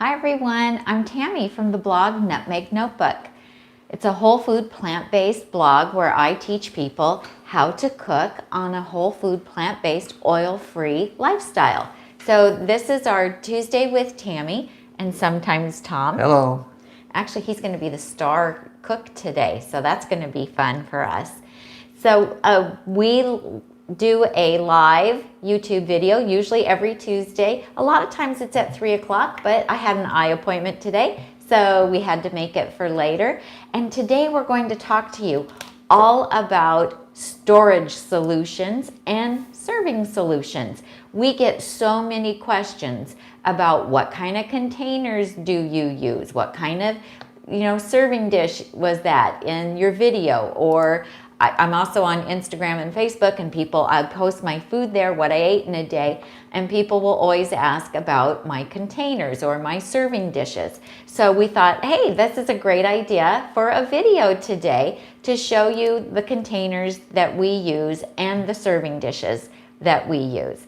Hi everyone, I'm Tami from the blog Nutmeg Notebook. It's a whole food plant-based blog where I teach people how to cook on a whole food plant-based oil-free lifestyle. So this is our Tuesday with Tami and sometimes Tom. Hello. Actually, he's going to be the star cook today, so that's going to be fun for us. So we do a live YouTube video, usually every Tuesday. A lot of times it's at 3 o'clock, but I had an eye appointment today, so we had to make it for later. And today we're going to talk to you all about storage solutions and serving solutions. We get so many questions about what kind of containers do you use? What kind of serving dish was that in your video? Or I'm also on Instagram and Facebook, and I post my food there, what I ate in a day, and people will always ask about my containers or my serving dishes. So we thought, hey, this is a great idea for a video today to show you the containers that we use and the serving dishes that we use.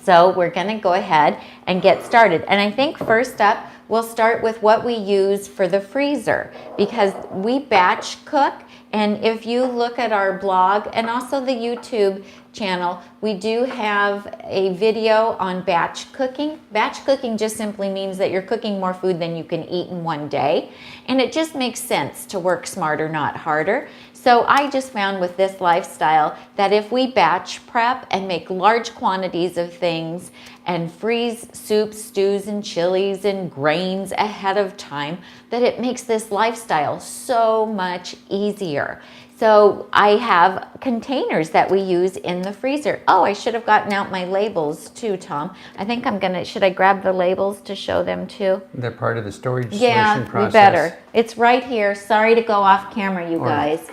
So we're going to go ahead and get started. And I think first up, we'll start with what we use for the freezer, because we batch cook. And if you look at our blog and also the YouTube channel, we do have a video on batch cooking. Batch cooking just simply means that you're cooking more food than you can eat in one day. And it just makes sense to work smarter, not harder. So I just found with this lifestyle that if we batch prep and make large quantities of things and freeze soups, stews, and chilies and grains ahead of time, that it makes this lifestyle so much easier. So I have containers that we use in the freezer. Oh, I should have gotten out my labels too, Tom. I think should I grab the labels to show them too? They're part of the storage yeah, solution process. Yeah, we better. It's right here. Sorry to go off camera, you guys.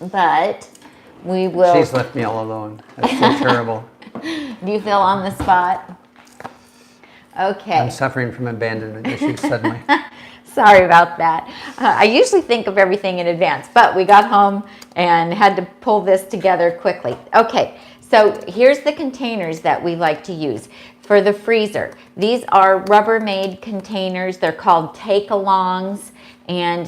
But we will. She's left me all alone. That's so terrible. Do you feel on the spot? Okay. I'm suffering from abandonment issues suddenly. Sorry about that. I usually think of everything in advance, but we got home and had to pull this together quickly. Okay, so here's the containers that we like to use for the freezer. These are Rubbermaid containers. They're called take-alongs, and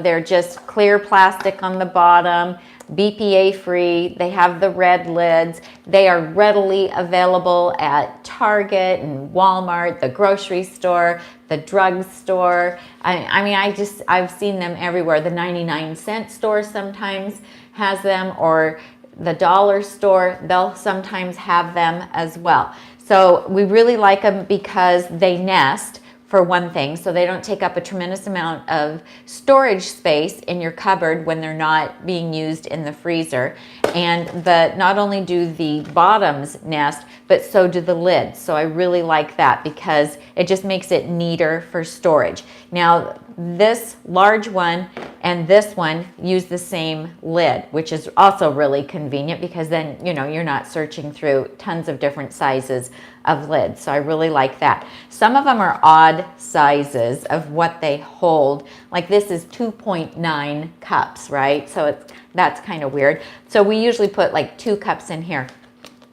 they're just clear plastic on the bottom, BPA free. They have the red lids. They are readily available at Target and Walmart, the grocery store, the drugstore. I've seen them everywhere. The 99-cent store sometimes has them, or the dollar store, they'll sometimes have them as well. So we really like them because they nest, for one thing, so they don't take up a tremendous amount of storage space in your cupboard when they're not being used in the freezer. And not only do the bottoms nest, but so do the lids. So I really like that because it just makes it neater for storage. Now, this large one and this one use the same lid, which is also really convenient because then, you're not searching through tons of different sizes of lids. So I really like that. Some of them are odd sizes of what they hold. Like this is 2.9 cups, right? So that's kind of weird. So we usually put like 2 cups in here.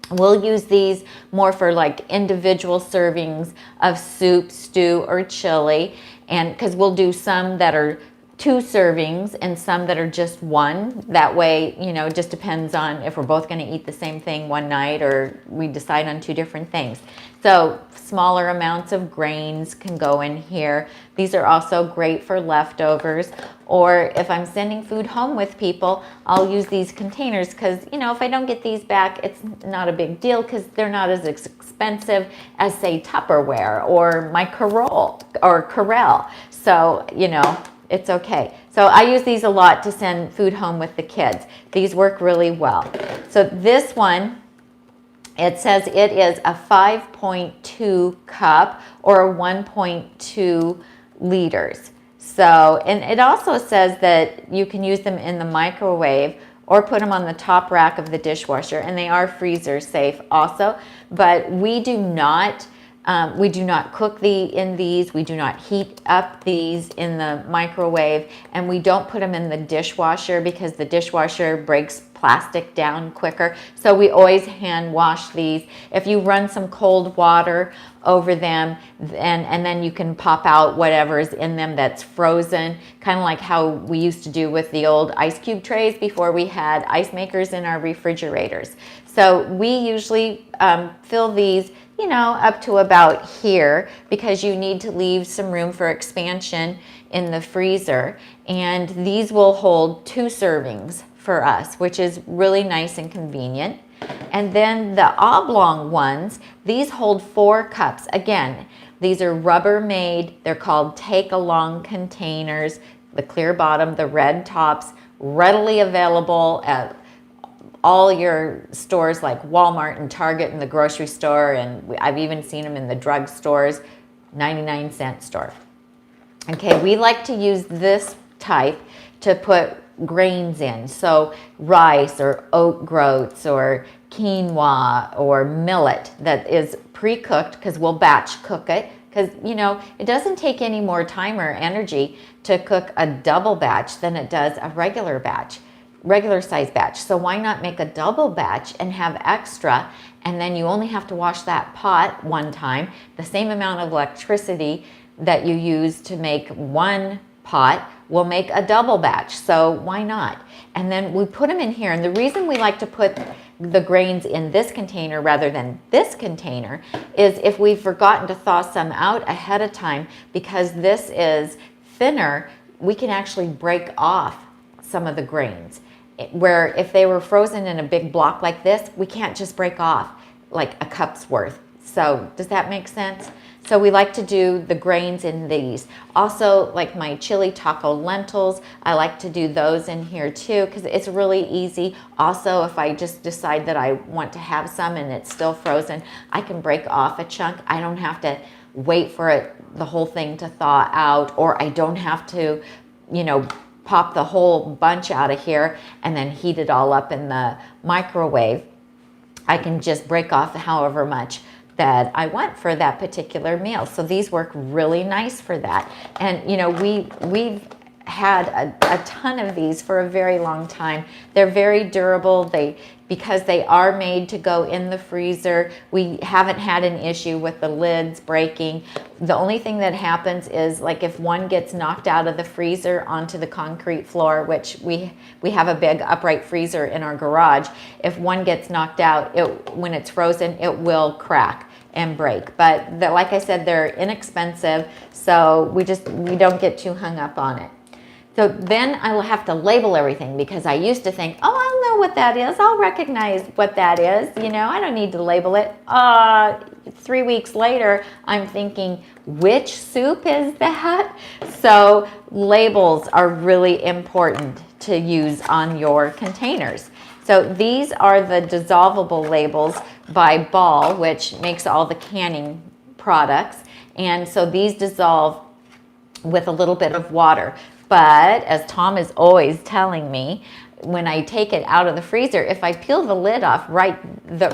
We'll use these more for like individual servings of soup, stew, or chili. And because we'll do some that are 2 servings and some that are just 1. That way, it just depends on if we're both going to eat the same thing one night or we decide on 2 different things. So smaller amounts of grains can go in here. These are also great for leftovers. Or if I'm sending food home with people, I'll use these containers because, if I don't get these back, it's not a big deal because they're not as expensive as, say, Tupperware or my Corelle. So, it's okay. So I use these a lot to send food home with the kids. These work really well. So this one, it says it is a 5.2 cup or 1.2 liters. So, and it also says that you can use them in the microwave or put them on the top rack of the dishwasher, and they are freezer safe also. But we do not We do not cook in these. We do not heat up these in the microwave, and we don't put them in the dishwasher because the dishwasher breaks plastic down quicker. So we always hand wash these. If you run some cold water over them, and then you can pop out whatever's in them that's frozen, kind of like how we used to do with the old ice cube trays before we had ice makers in our refrigerators. So we usually fill these, you know, up to about here because you need to leave some room for expansion in the freezer. And these will hold 2 servings for us, which is really nice and convenient. And then the oblong ones, these hold 4 cups. Again, these are Rubbermaid. They're called take-along containers. The clear bottom, the red tops, readily available at all your stores like Walmart and Target and the grocery store, and I've even seen them in the drug stores, 99-cent store. Okay, we like to use this type to put grains in, so rice or oat groats or quinoa or millet that is pre-cooked, because we'll batch cook it, because you know it doesn't take any more time or energy to cook a double batch than it does a regular size batch. So why not make a double batch and have extra, and then you only have to wash that pot one time, the same amount of electricity that you use to make one pot will make a double batch. So why not? And then we put them in here, and the reason we like to put the grains in this container rather than this container is if we've forgotten to thaw some out ahead of time, because this is thinner, we can actually break off some of the grains. Where if they were frozen in a big block like this, we can't just break off like a cup's worth. So does that make sense? So we like to do the grains in these. Also, like my chili taco lentils, I like to do those in here too because it's really easy. Also, if I just decide that I want to have some and it's still frozen, I can break off a chunk. I don't have to wait for the whole thing to thaw out, or I don't have to, you know, pop the whole bunch out of here and then heat it all up in the microwave. I can just break off however much that I want for that particular meal. So these work really nice for that. And you know, we've had a ton of these for a very long time. They're very durable. Because they are made to go in the freezer, we haven't had an issue with the lids breaking. The only thing that happens is like if one gets knocked out of the freezer onto the concrete floor, which we have a big upright freezer in our garage. If one gets knocked out, when it's frozen, it will crack and break. But like I said, they're inexpensive, so we don't get too hung up on it. So then I will have to label everything, because I used to think, oh, I'll know what that is. I'll recognize what that is. You know, I don't need to label it. 3 weeks later, I'm thinking, which soup is that? So labels are really important to use on your containers. So these are the dissolvable labels by Ball, which makes all the canning products. And so these dissolve with a little bit of water. But as Tom is always telling me, when I take it out of the freezer, if I peel the lid off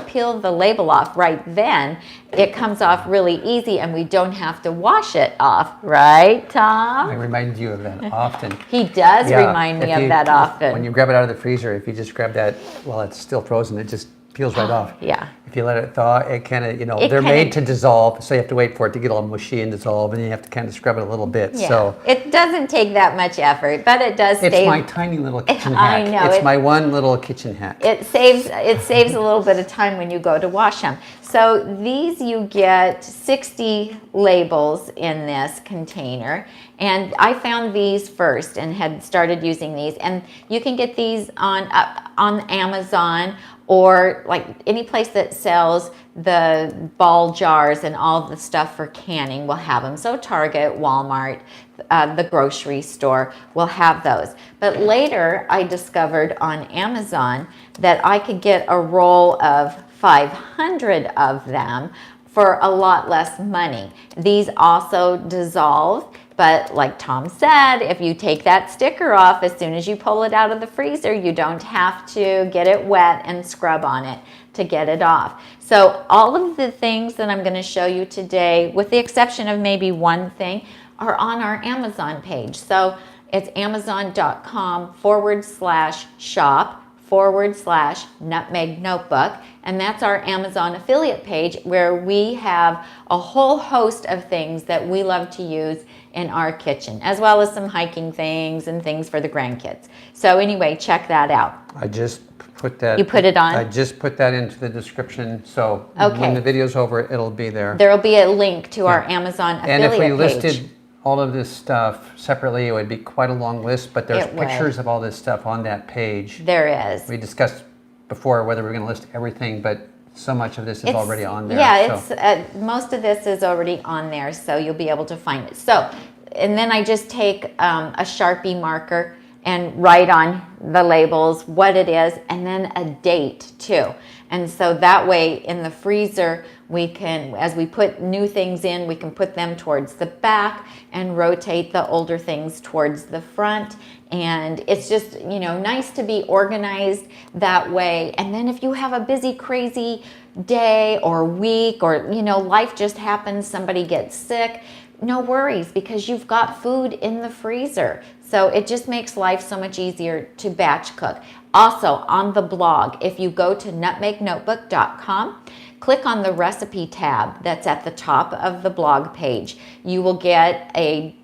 peel the label off right then, it comes off really easy and we don't have to wash it off, right, Tom? I remind you of that often. He does remind me of that often. When you grab it out of the freezer, if you just grab that while it's still frozen, it just peels right off. Yeah. If you let it thaw, it kind of, they're made to dissolve, so you have to wait for it to get all mushy and dissolve, and you have to kind of scrub it a little bit. Yeah. So it doesn't take that much effort, but it does save. It's my tiny little kitchen hack. I know. It's my one little kitchen hack. It saves a little bit of time when you go to wash them. So these, you get 60 labels in this container, and I found these first and had started using these, and you can get these on Amazon, or like any place that sells the Ball jars and all the stuff for canning will have them. So Target, Walmart, the grocery store will have those. But later I discovered on Amazon that I could get a roll of 500 of them for a lot less money. These also dissolve. But like Tom said, if you take that sticker off as soon as you pull it out of the freezer, you don't have to get it wet and scrub on it to get it off. So all of the things that I'm going to show you today, with the exception of maybe one thing, are on our Amazon page. So it's amazon.com/shop/nutmeg notebook. And that's our Amazon affiliate page where we have a whole host of things that we love to use in our kitchen, as well as some hiking things and things for the grandkids. So anyway, check that out. I just put that. You put it on? I just put that into the description, so Okay. when the video's over, it'll be there. There will be a link to our Amazon affiliate And if we page. listed all of this stuff separately, it would be quite a long list, but there's It would. pictures of all this stuff on that page. There is. We discussed before whether we're going to list everything, but so much of this is already on there. Yeah, so. it's most of this is already on there, so you'll be able to find it. So, and then I just take a Sharpie marker and write on the labels what it is, and then a date too. And so that way in the freezer, we can, as we put new things in, we can put them towards the back and rotate the older things towards the front. And it's just, you know, nice to be organized that way. And then if you have a busy, crazy day or week, or, you know, life just happens, somebody gets sick, no worries, because you've got food in the freezer. So it just makes life so much easier to batch cook. Also, on the blog, if you go to nutmegnotebook.com, click on the recipe tab that's at the top of the blog page. You will get a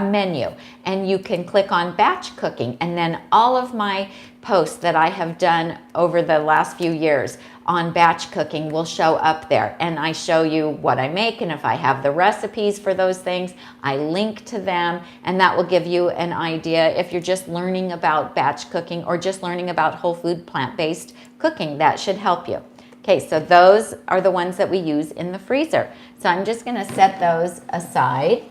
menu, and you can click on batch cooking, and then all of my posts that I have done over the last few years on batch cooking will show up there, and I show you what I make, and if I have the recipes for those things, I link to them, and that will give you an idea if you're just learning about batch cooking or just learning about whole food plant-based cooking. That should help you. Okay, so those are the ones that we use in the freezer. So I'm just going to set those aside.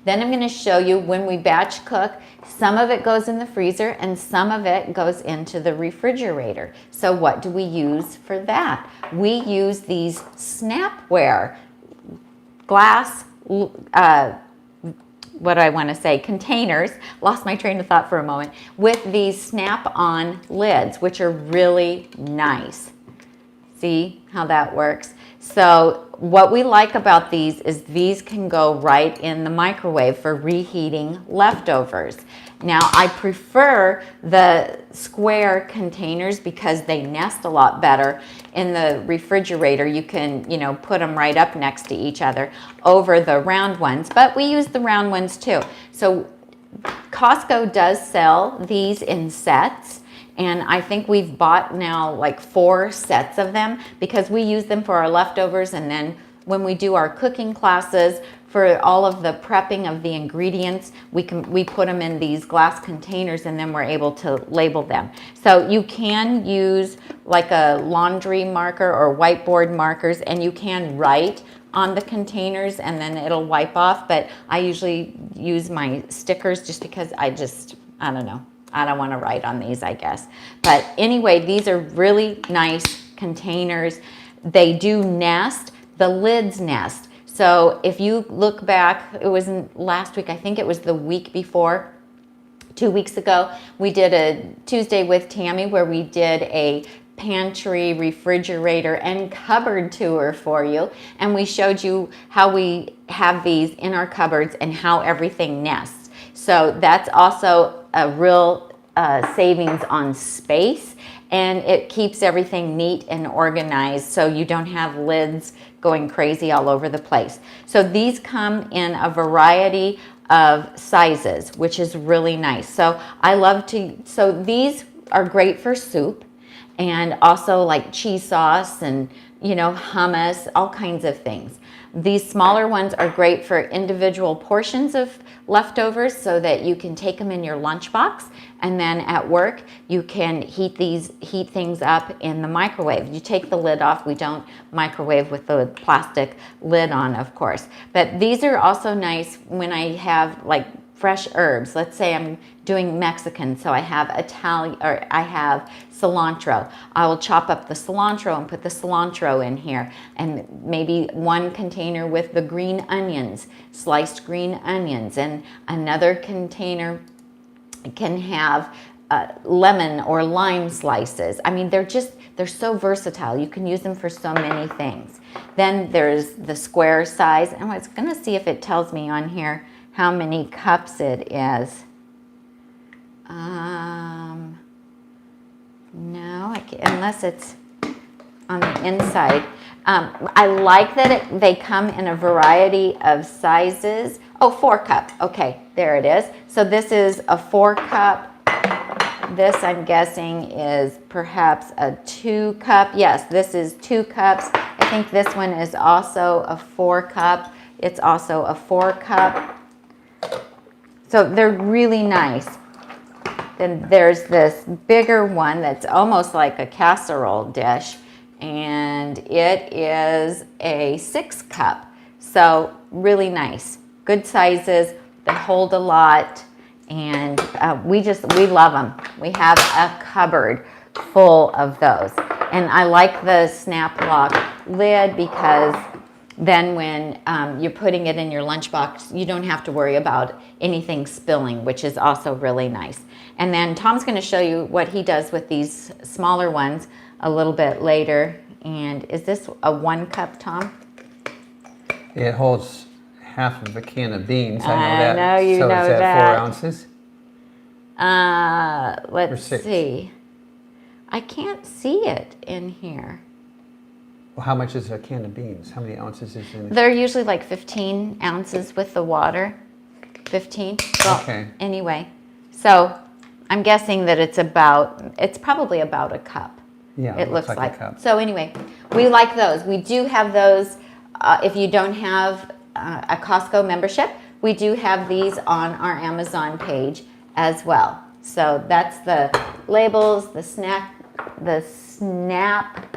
Then I'm going to show you when we batch cook, some of it goes in the freezer and some of it goes into the refrigerator. So what do we use for that? We use these Snapware glass, containers, lost my train of thought for a moment, with these snap-on lids, which are really nice. See how that works? So what we like about these is these can go right in the microwave for reheating leftovers. Now I prefer the square containers because they nest a lot better in the refrigerator. You can, you know, put them right up next to each other over the round ones, but we use the round ones too. So Costco does sell these in sets. And I think we've bought now like 4 sets of them because we use them for our leftovers, and then when we do our cooking classes for all of the prepping of the ingredients, we put them in these glass containers, and then we're able to label them. So you can use like a laundry marker or whiteboard markers, and you can write on the containers and then it'll wipe off, but I usually use my stickers just because I don't know. I don't want to write on these, I guess. But anyway, these are really nice containers. They do nest. The lids nest. So if you look back, it wasn't last week, I think it was the week before, 2 weeks ago, we did a Tuesday with Tami where we did a pantry, refrigerator, and cupboard tour for you. And we showed you how we have these in our cupboards and how everything nests. So that's also a real savings on space, and it keeps everything neat and organized so you don't have lids going crazy all over the place. So these come in a variety of sizes, which is really nice. So so these are great for soup, and also like cheese sauce and, you know, hummus, all kinds of things. These smaller ones are great for individual portions of leftovers so that you can take them in your lunchbox, and then at work you can heat things up in the microwave. You take the lid off. We don't microwave with the plastic lid on, of course. But these are also nice when I have like fresh herbs. Let's say I'm doing Mexican, so I have Italian, or I have cilantro. I will chop up the cilantro and put the cilantro in here, and maybe one container with the green onions, sliced green onions, and another container can have lemon or lime slices. I mean, they're so versatile. You can use them for so many things. Then there's the square size, and I was gonna see if it tells me on here how many cups it is. No, unless it's on the inside. I like that they come in a variety of sizes. Oh, 4 cup. Okay, there it is. So this is a 4 cup. This, I'm guessing, is perhaps a 2 cup. Yes, this is 2 cups. I think this one is also a 4 cup. It's also a 4 cup. So they're really nice. Then there's this bigger one that's almost like a casserole dish, and it is a 6 cup. So really nice, good sizes. They hold a lot, and we love them. We have a cupboard full of those, and I like the snap lock lid because then when you're putting it in your lunchbox, you don't have to worry about anything spilling, which is also really nice. And then Tom's going to show you what he does with these smaller ones a little bit later. And is this a 1 cup, Tom? It holds half of a can of beans. I know I that. know you so know is that that. 4 ounces? Let's see. I can't see it in here. Well, how much is a can of beans? How many ounces is in it? They're usually like 15 ounces with the water. 15. Well, okay. Anyway, so I'm guessing that it's probably about a cup. Yeah, it looks like. a cup. So anyway, we like those. We do have those. If you don't have a Costco membership, we do have these on our Amazon page as well. So that's the labels, the snapware,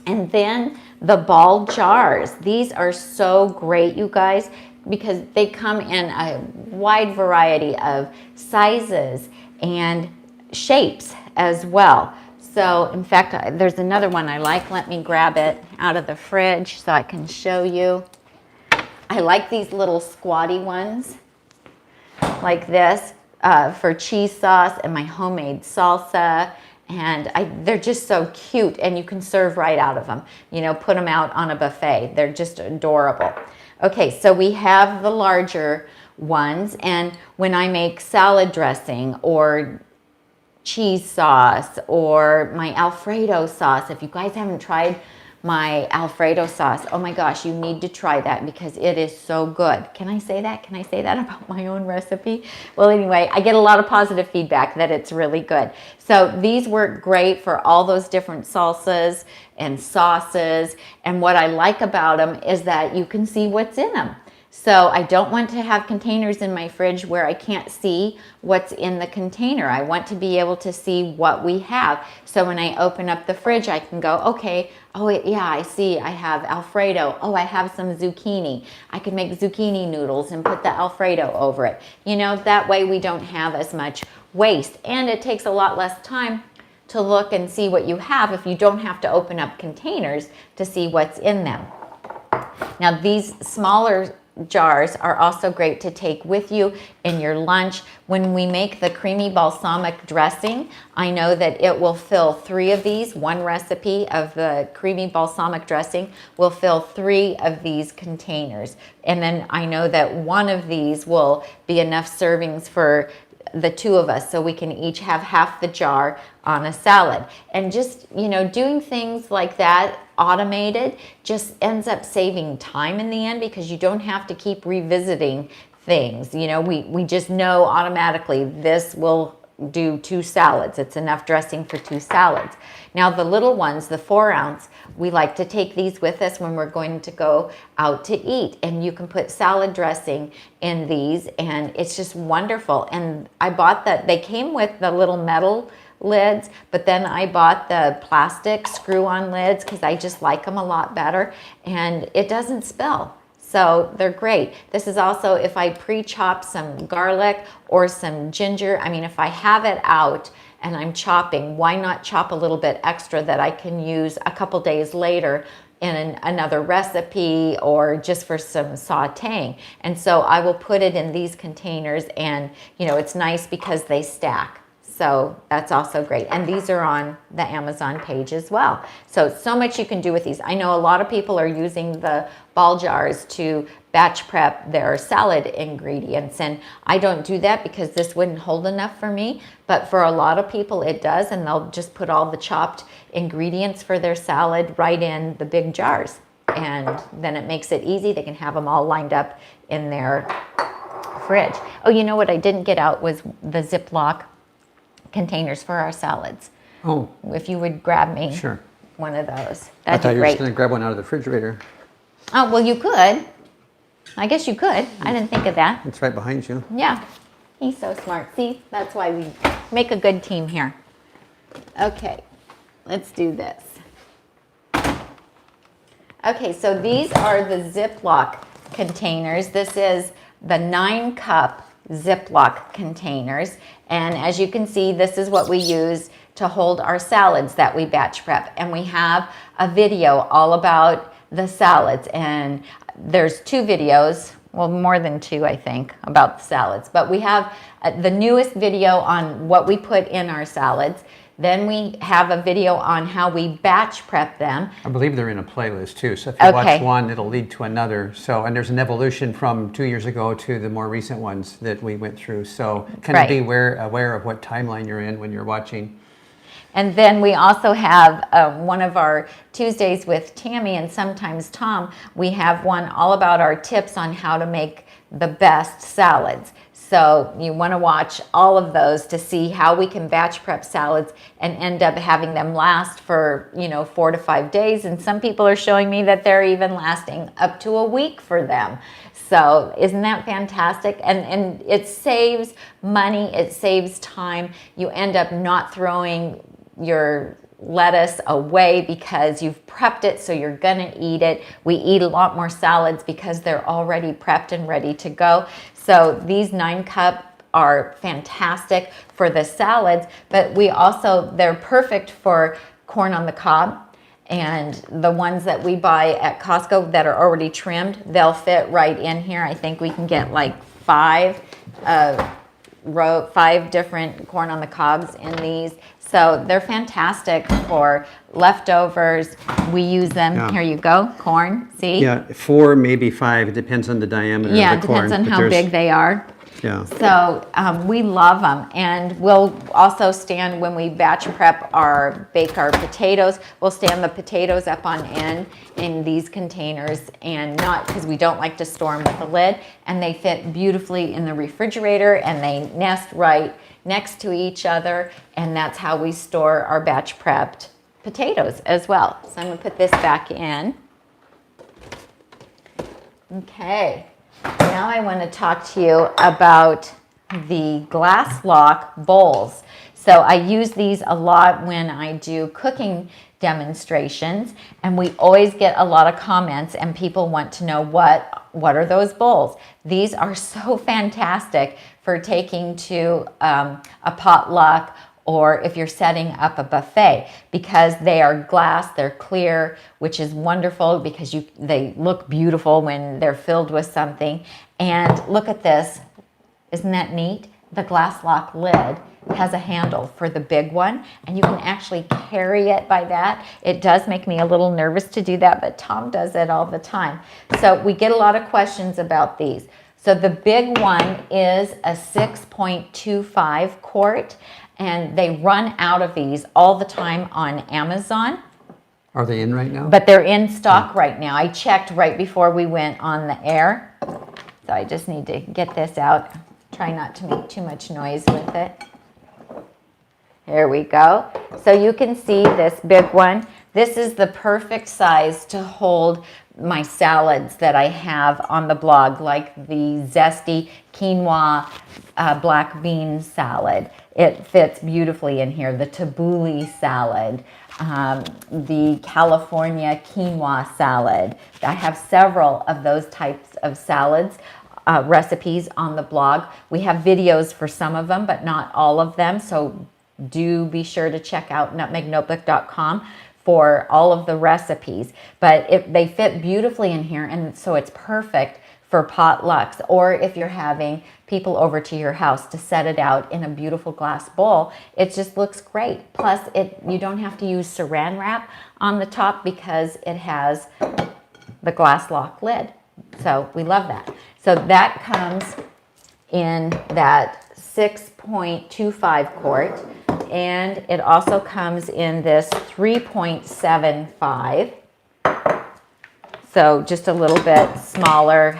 and then the ball jars. These are so great, you guys, because they come in a wide variety of sizes and shapes as well. So in fact, there's another one I like. Let me grab it out of the fridge so I can show you. I like these little squatty ones like this for cheese sauce and my homemade salsa. And they're just so cute, and you can serve right out of them. You know, put them out on a buffet. They're just adorable. Okay, so we have the larger ones, and when I make salad dressing or cheese sauce or my Alfredo sauce, if you guys haven't tried my Alfredo sauce, oh my gosh, you need to try that because it is so good. Can I say that? Can I say that about my own recipe? Well, anyway, I get a lot of positive feedback that it's really good. So these work great for all those different salsas and sauces. And what I like about them is that you can see what's in them. So I don't want to have containers in my fridge where I can't see what's in the container. I want to be able to see what we have. So when I open up the fridge, I can go, okay, oh yeah, I see I have Alfredo. Oh, I have some zucchini. I can make zucchini noodles and put the Alfredo over it. You know, that way we don't have as much waste. And it takes a lot less time to look and see what you have if you don't have to open up containers to see what's in them. Now these smaller jars are also great to take with you in your lunch. When we make the creamy balsamic dressing, I know that it will fill 3 of these. One recipe of the creamy balsamic dressing will fill 3 of these containers. And then I know that one of these will be enough servings for the 2 of us, so we can each have half the jar on a salad. And just, you know, doing things like that automated just ends up saving time in the end because you don't have to keep revisiting things. You know, we just know automatically this will do 2 salads. It's enough dressing for 2 salads. Now the little ones, the 4 ounce, we like to take these with us when we're going to go out to eat, and you can put salad dressing in these, and it's just wonderful. And I bought they came with the little metal lids, but then I bought the plastic screw-on lids because I just like them a lot better, and it doesn't spill. So they're great. This is also if I pre-chop some garlic or some ginger. I mean, if I have it out and I'm chopping, why not chop a little bit extra that I can use a couple days later in another recipe or just for some sauteing. And so I will put it in these containers, and you know, it's nice because they stack. So that's also great. And these are on the Amazon page as well. So much you can do with these. I know a lot of people are using the ball jars to batch prep their salad ingredients. And I don't do that because this wouldn't hold enough for me. But for a lot of people it does. And they'll just put all the chopped ingredients for their salad right in the big jars. And then it makes it easy. They can have them all lined up in their fridge. Oh, you know what I didn't get out was the Ziploc containers for our salads. Oh. If you would grab me Sure. one of those, I that'd thought be you were great. just going to grab one out of the refrigerator. Oh, well, you could. I guess you could. I didn't think of that. It's right behind you. Yeah. He's so smart. See, that's why we make a good team here. Okay, let's do this. Okay, so these are the Ziploc containers. This is the 9-cup Ziploc containers. And as you can see, this is what we use to hold our salads that we batch prep. And we have a video all about the salads. And there's 2 videos, well, more than 2, I think, about the salads. But we have the newest video on what we put in our salads. Then we have a video on how we batch prep them. I believe they're in a playlist too. So if you watch one, it'll lead to another. So, and there's an evolution from 2 years ago to the more recent ones that we went through. So kind of be aware of what timeline you're in when you're watching. And then we also have one of our Tuesdays with Tami and sometimes Tom. We have one all about our tips on how to make the best salads. So you want to watch all of those to see how we can batch prep salads and end up having them last for, 4 to 5 days. And some people are showing me that they're even lasting up to a week for them. So isn't that fantastic? And it saves money, it saves time. You end up not throwing your lettuce away because you've prepped it, so you're gonna eat it. We eat a lot more salads because they're already prepped and ready to go. So these 9-cup are fantastic for the salads, but they're perfect for corn on the cob. And the ones that we buy at Costco that are already trimmed, they'll fit right in here. I think we can get like 5 different corn on the cobs in these. So they're fantastic for leftovers. We use them. Yeah. Here you go, corn, see? Yeah, 4, maybe 5. It depends on the diameter of the corn. Yeah, it depends on how big they are. Yeah. So we love them. And we'll also stand, when we batch prep bake our potatoes, we'll stand the potatoes up on end in these containers, and not because we don't like to store them with a lid. And they fit beautifully in the refrigerator, and they nest right next to each other, and that's how we store our batch prepped potatoes as well. So I'm going to put this back in. Okay, now I want to talk to you about the glass lock bowls. So I use these a lot when I do cooking demonstrations, and we always get a lot of comments, and people want to know what are those bowls. These are so fantastic for taking to a potluck, or if you're setting up a buffet, because they are glass, they're clear, which is wonderful because they look beautiful when they're filled with something. And look at this, isn't that neat? The glass lock lid has a handle for the big one, and you can actually carry it by that. It does make me a little nervous to do that, but Tom does it all the time. So we get a lot of questions about these. So the big one is a 6.25 quart, and they run out of these all the time on Amazon. Are they in right now? But they're in stock right now. I checked right before we went on the air. So I just need to get this out. Try not to make too much noise with it. Here we go. So you can see this big one. This is the perfect size to hold my salads that I have on the blog, like the zesty quinoa black bean salad. It fits beautifully in here. The tabbouleh salad, the California quinoa salad. I have several of those types of salads recipes on the blog. We have videos for some of them, but not all of them. So do be sure to check out nutmegnotebook.com for all of the recipes. But they fit beautifully in here, and so it's perfect for potlucks, or if you're having people over to your house to set it out in a beautiful glass bowl. It just looks great. Plus, you don't have to use saran wrap on the top because it has the glass lock lid. So we love that. So that comes in that 6.25 quart, and it also comes in this 3.75. So just a little bit smaller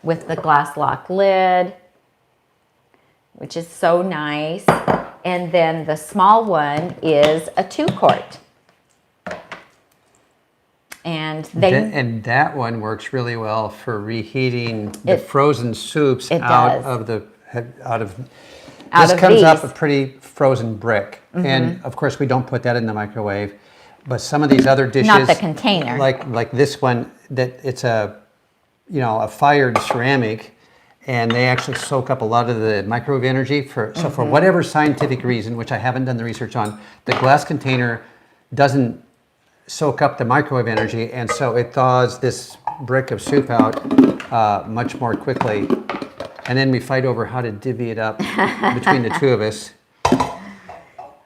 with the glass lock lid, which is so nice. And then the small one is a 2 quart. And that one works really well for reheating the frozen soups out of this comes up a pretty frozen brick. And of course we don't put that in the microwave, but some of these other dishes, not the container, like this one, that it's a fired ceramic, and they actually soak up a lot of the microwave energy for whatever scientific reason, which I haven't done the research on, the glass container doesn't soak up the microwave energy, and so it thaws this brick of soup out much more quickly. And then we fight over how to divvy it up between the two of us.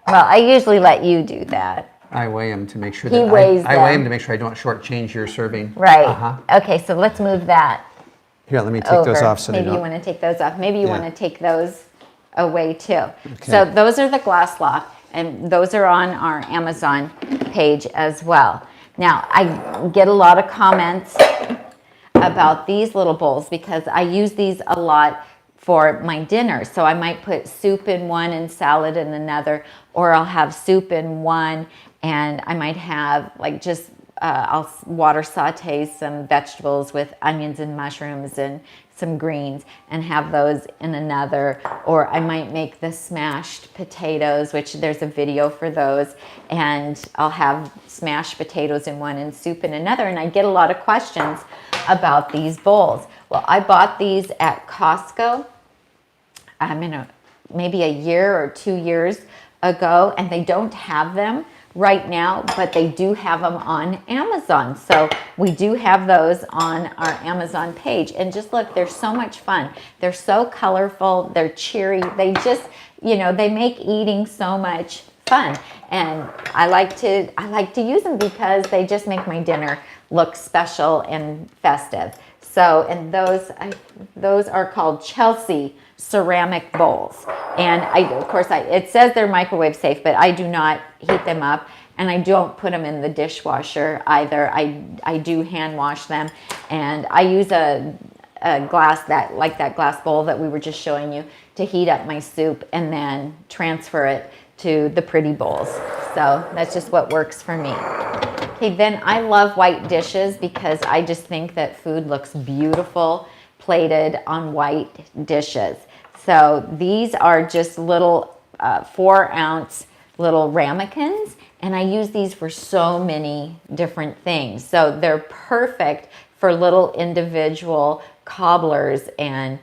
Well, I usually let you do that. I weigh them to make sure I weigh them to make sure I don't shortchange your serving. Right. Okay, so let's move that. Here, let me take those off. So maybe you want to take those off. Maybe you want to take those away too. Okay. So those are the glass lock, and those are on our Amazon page as well. Now, I get a lot of comments about these little bowls because I use these a lot for my dinner. So I might put soup in one and salad in another, or I'll have soup in one and I might have I'll water saute some vegetables with onions and mushrooms and some greens and have those in another. Or I might make the smashed potatoes, which there's a video for those, and I'll have smashed potatoes in one and soup in another. And I get a lot of questions about these bowls. Well, I bought these at Costco maybe a year or 2 years ago, and they don't have them right now, but they do have them on Amazon. So we do have those on our Amazon page. And just look, they're so much fun. They're so colorful, they're cheery. They just, they make eating so much fun. And I like to use them because they just make my dinner look special and festive. So, and those are called Chelsea ceramic bowls. And it says they're microwave safe, but I do not heat them up, and I don't put them in the dishwasher either. I do hand wash them, and I use a glass that glass bowl that we were just showing you to heat up my soup and then transfer it to the pretty bowls. So that's just what works for me. Okay, then I love white dishes because I just think that food looks beautiful plated on white dishes. So these are just little 4-ounce little ramekins, and I use these for so many different things. So they're perfect for little individual cobblers and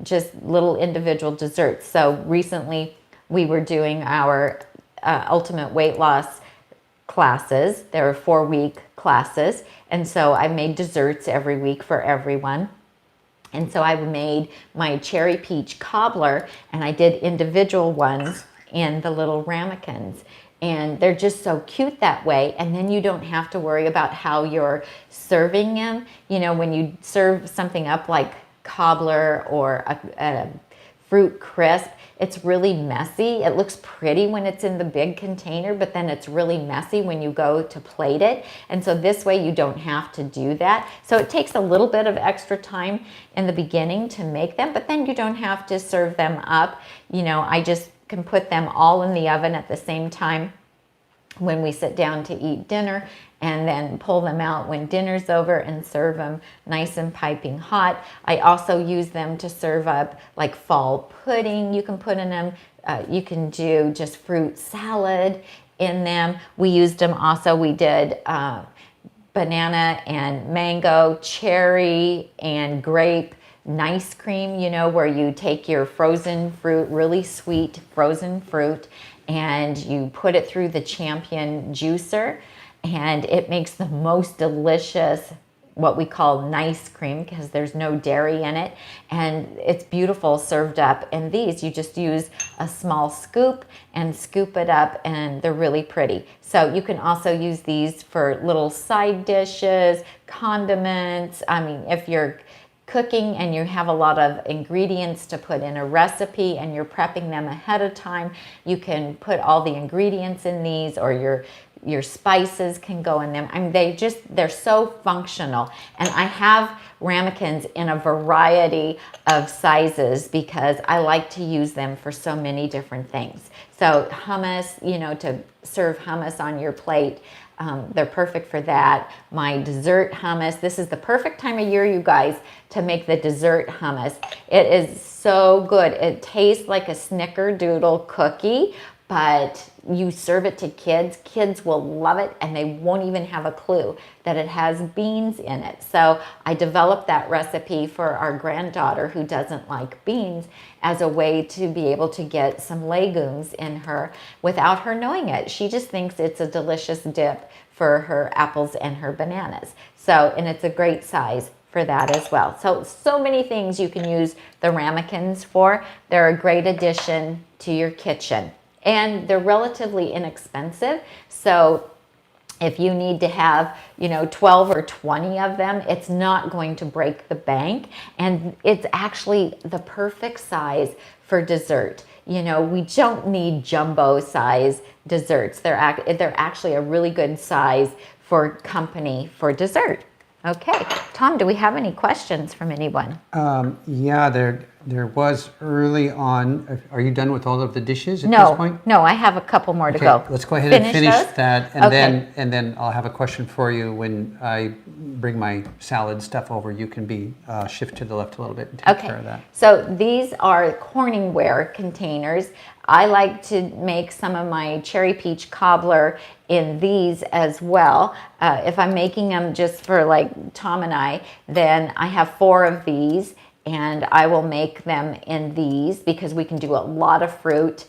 just little individual desserts. So recently we were doing our ultimate weight loss classes. There were 4-week classes, and so I made desserts every week for everyone. And so I made my cherry peach cobbler, and I did individual ones in the little ramekins. And they're just so cute that way. And then you don't have to worry about how you're serving them. When you serve something up like cobbler or a fruit crisp, it's really messy. It looks pretty when it's in the big container, but then it's really messy when you go to plate it. And so this way you don't have to do that. So it takes a little bit of extra time in the beginning to make them, but then you don't have to serve them up. I just can put them all in the oven at the same time when we sit down to eat dinner, and then pull them out when dinner's over and serve them nice and piping hot. I also use them to serve up like fall pudding. You can put in them, you can do just fruit salad in them. We used them also, we did banana and mango, cherry and grape nice cream, where you take your frozen fruit, really sweet frozen fruit, and you put it through the Champion juicer, and it makes the most delicious what we call nice cream because there's no dairy in it, and it's beautiful served up. And these, you just use a small scoop and scoop it up, and they're really pretty. So you can also use these for little side dishes, condiments. I mean, if you're cooking and you have a lot of ingredients to put in a recipe and you're prepping them ahead of time, you can put all the ingredients in these, or your spices can go in them. I mean, they're so functional. And I have ramekins in a variety of sizes because I like to use them for so many different things. So hummus, you know, to serve hummus on your plate, they're perfect for that. My dessert hummus, this is the perfect time of year, you guys, to make the dessert hummus. It is so good. It tastes like a snickerdoodle cookie, but you serve it to kids. Kids will love it, and they won't even have a clue that it has beans in it. So I developed that recipe for our granddaughter who doesn't like beans as a way to be able to get some legumes in her without her knowing it. She just thinks it's a delicious dip for her apples and her bananas. So, and it's a great size for that as well. So many things you can use the ramekins for. They're a great addition to your kitchen. And they're relatively inexpensive. So if you need to have, you know, 12 or 20 of them, it's not going to break the bank. And it's actually the perfect size for dessert. You know, we don't need jumbo size desserts. They're actually a really good size for company for dessert. Okay, Tom, do we have any questions from anyone? Yeah, there was early on. Are you done with all of the dishes at this point? No, I have a couple more to go. Let's go ahead and finish those? that, and then I'll have a question for you when I bring my salad stuff over. You can shift to the left a little bit and take care of that. So these are Corningware containers. I like to make some of my cherry peach cobbler in these as well. If I'm making them just for like Tom and I, then I have 4 of these, and I will make them in these because we can do a lot of fruit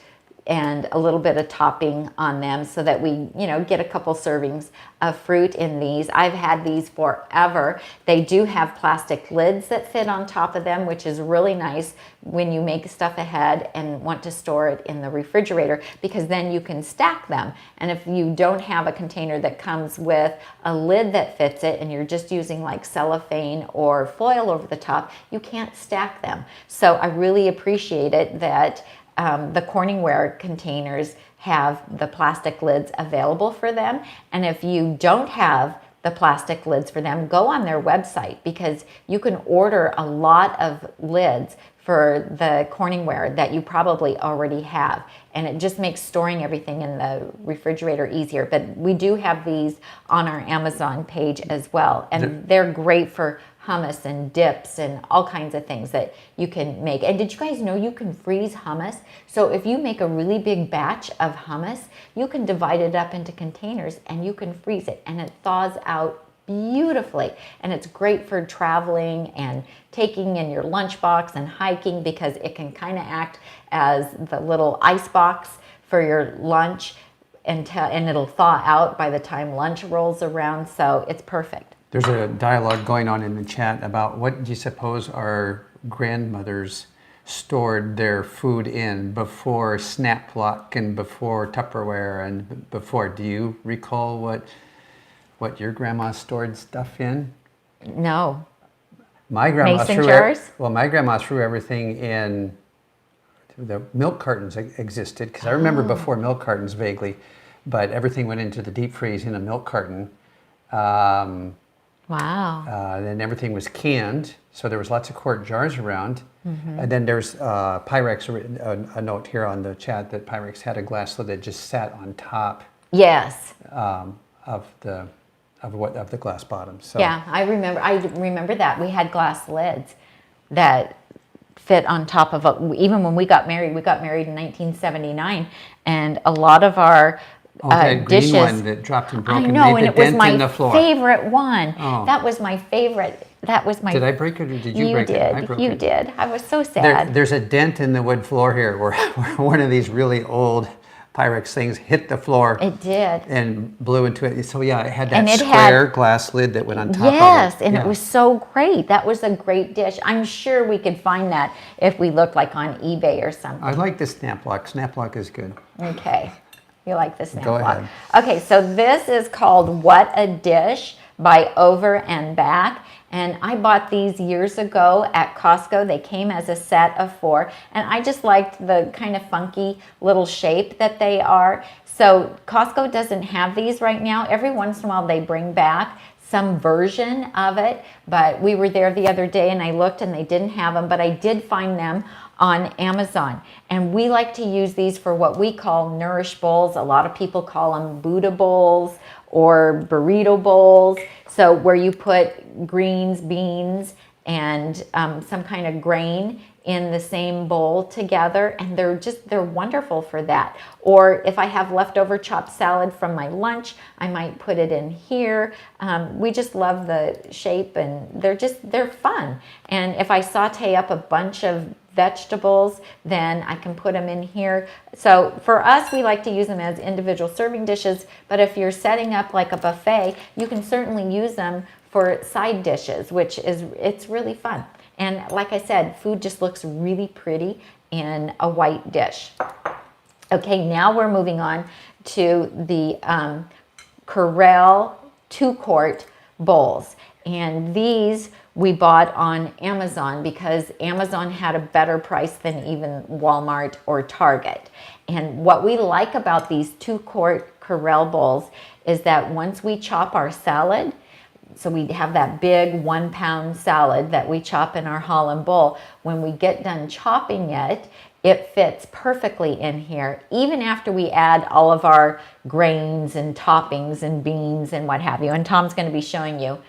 and a little bit of topping on them so that we, you know, get a couple servings of fruit in these. I've had these forever. They do have plastic lids that fit on top of them, which is really nice when you make stuff ahead and want to store it in the refrigerator, because then you can stack them. And if you don't have a container that comes with a lid that fits it and you're just using like cellophane or foil over the top, you can't stack them. So I really appreciate it that the Corningware containers have the plastic lids available for them. And if you don't have the plastic lids for them, go on their website, because you can order a lot of lids for the Corningware that you probably already have. And it just makes storing everything in the refrigerator easier. But we do have these on our Amazon page as well. And they're great for hummus and dips and all kinds of things that you can make. And did you guys know you can freeze hummus? So if you make a really big batch of hummus, you can divide it up into containers and you can freeze it, and it thaws out beautifully. And it's great for traveling and taking in your lunchbox and hiking, because it can kind of act as the little ice box for your lunch, and it'll thaw out by the time lunch rolls around. So it's perfect. There's a dialogue going on in the chat about what do you suppose our grandmothers stored their food in before snap lock and before Tupperware and before. Do you recall what your grandma stored stuff in? No. My grandma Mason jars? My grandma threw everything in. The milk cartons existed, because I remember before milk cartons vaguely, but everything went into the deep freeze in a milk carton. Wow. Then everything was canned, so there was lots of quart jars around. Mm-hmm. And then there's Pyrex, a note here on the chat that Pyrex had a glass lid that just sat on top. Yes. Of the glass bottom. So yeah, I remember that we had glass lids that fit on top of even when we got married in 1979, and a lot of our that dishes. Green one that dropped and broke I know, and made the dent in the floor. Favorite one. Oh. That was my favorite. Did I break it, or did you break it? I broke You it. did. I was so sad. There's a dent in the wood floor here where one of these really old Pyrex things hit the floor. It did. And blew into it. So yeah, it had that And it square glass lid that went on top of it. Yes, and it was so great. That was a great dish. I'm sure we could find that if we looked like on eBay or something. I like the snap lock. Snap lock is good. Okay. You like the snap Go lock. ahead. Okay, so this is called What a Dish by Over and Back. And I bought these years ago at Costco. They came as a set of 4. And I just liked the kind of funky little shape that they are. So Costco doesn't have these right now. Every once in a while they bring back some version of it. But we were there the other day and I looked and they didn't have them. But I did find them on Amazon. And we like to use these for what we call nourish bowls. A lot of people call them Buddha bowls or burrito bowls. So where you put greens, beans, and some kind of grain in the same bowl together, and they're wonderful for that. Or if I have leftover chopped salad from my lunch, I might put it in here. We just love the shape, and they're fun. And if I saute up a bunch of vegetables, then I can put them in here. So for us, we like to use them as individual serving dishes, but if you're setting up like a buffet, you can certainly use them for side dishes, it's really fun. And like I said, food just looks really pretty in a white dish. Okay, now we're moving on to the Corelle 2-quart bowls. And these we bought on Amazon because Amazon had a better price than even Walmart or Target. And what we like about these 2-quart Corelle bowls is that once we chop our salad, so we have that big 1-pound salad that we chop in our Holland bowl. When we get done chopping it, it fits perfectly in here, even after we add all of our grains and toppings and beans and what have you. And Tom's going to be showing you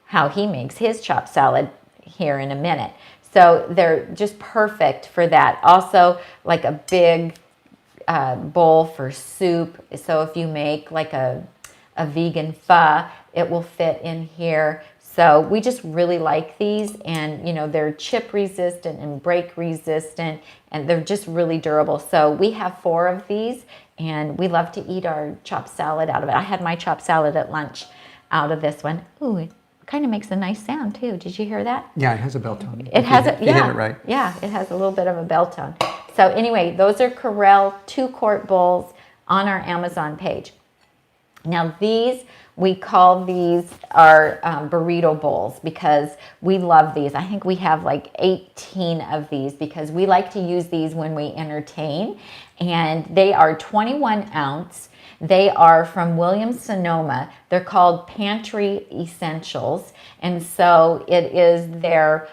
how he makes his chopped salad here in a minute. So they're just perfect for that. Also, like a big bowl for soup. So if you make like a vegan pho, it will fit in here. So we just really like these, and you know, they're chip resistant and break resistant, and they're just really durable. So we have 4 of these, and we love to eat our chopped salad out of it. I had my chopped salad at lunch out of this one. Ooh, it kind of makes a nice sound too. Did you hear that? Yeah, it has a bell tone. It has you hit it right. Yeah, it has a little bit of a bell tone. So anyway, those are Corelle 2-quart bowls on our Amazon page. Now these, we call these our burrito bowls because we love these. I think we have like 18 of these because we like to use these when we entertain. And they are 21 ounce. They are from Williams-Sonoma. They're called Pantry Essentials. And so it is their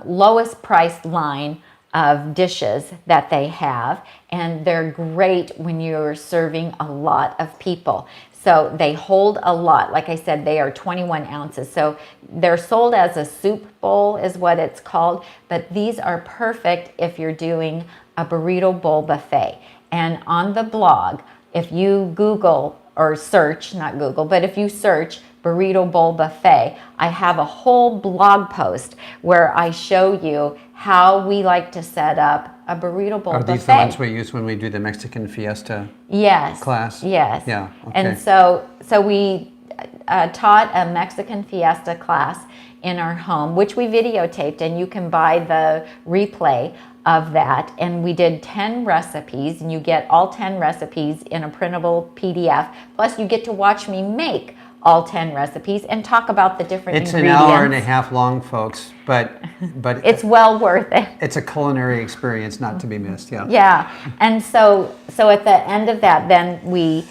lowest priced line of dishes that they have. And they're great when you're serving a lot of people. So they hold a lot. Like I said, they are 21 ounces. So they're sold as a soup bowl is what it's called. But these are perfect if you're doing a burrito bowl buffet. And on the blog, if you Google or search, not Google, but if you search burrito bowl buffet, I have a whole blog post where I show you how we like to set up a burrito bowl buffet. Are these the ones we use when we do the Mexican fiesta class? Yes. Yeah. Okay. And so we taught a Mexican fiesta class in our home, which we videotaped, and you can buy the replay of that. And we did 10 recipes, and you get all 10 recipes in a printable PDF. Plus, you get to watch me make all 10 recipes and talk about the different ingredients. It's an hour and a half long, folks, but it's well worth it. It's a culinary experience not to be missed. Yeah. Yeah. And so at the end of that, then we,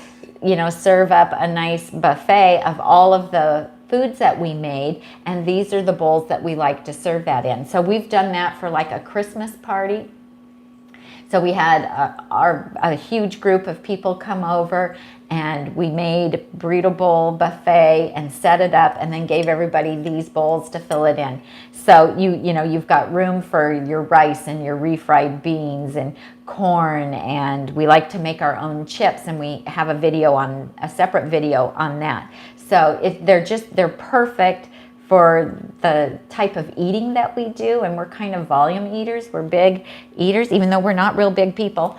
serve up a nice buffet of all of the foods that we made, and these are the bowls that we like to serve that in. So we've done that for like a Christmas party. So we had a huge group of people come over, and we made burrito bowl buffet and set it up, and then gave everybody these bowls to fill it in. So you've got room for your rice and your refried beans and corn, and we like to make our own chips, and we have a separate video on that. So they're perfect for the type of eating that we do, and we're kind of volume eaters. We're big eaters, even though we're not real big people.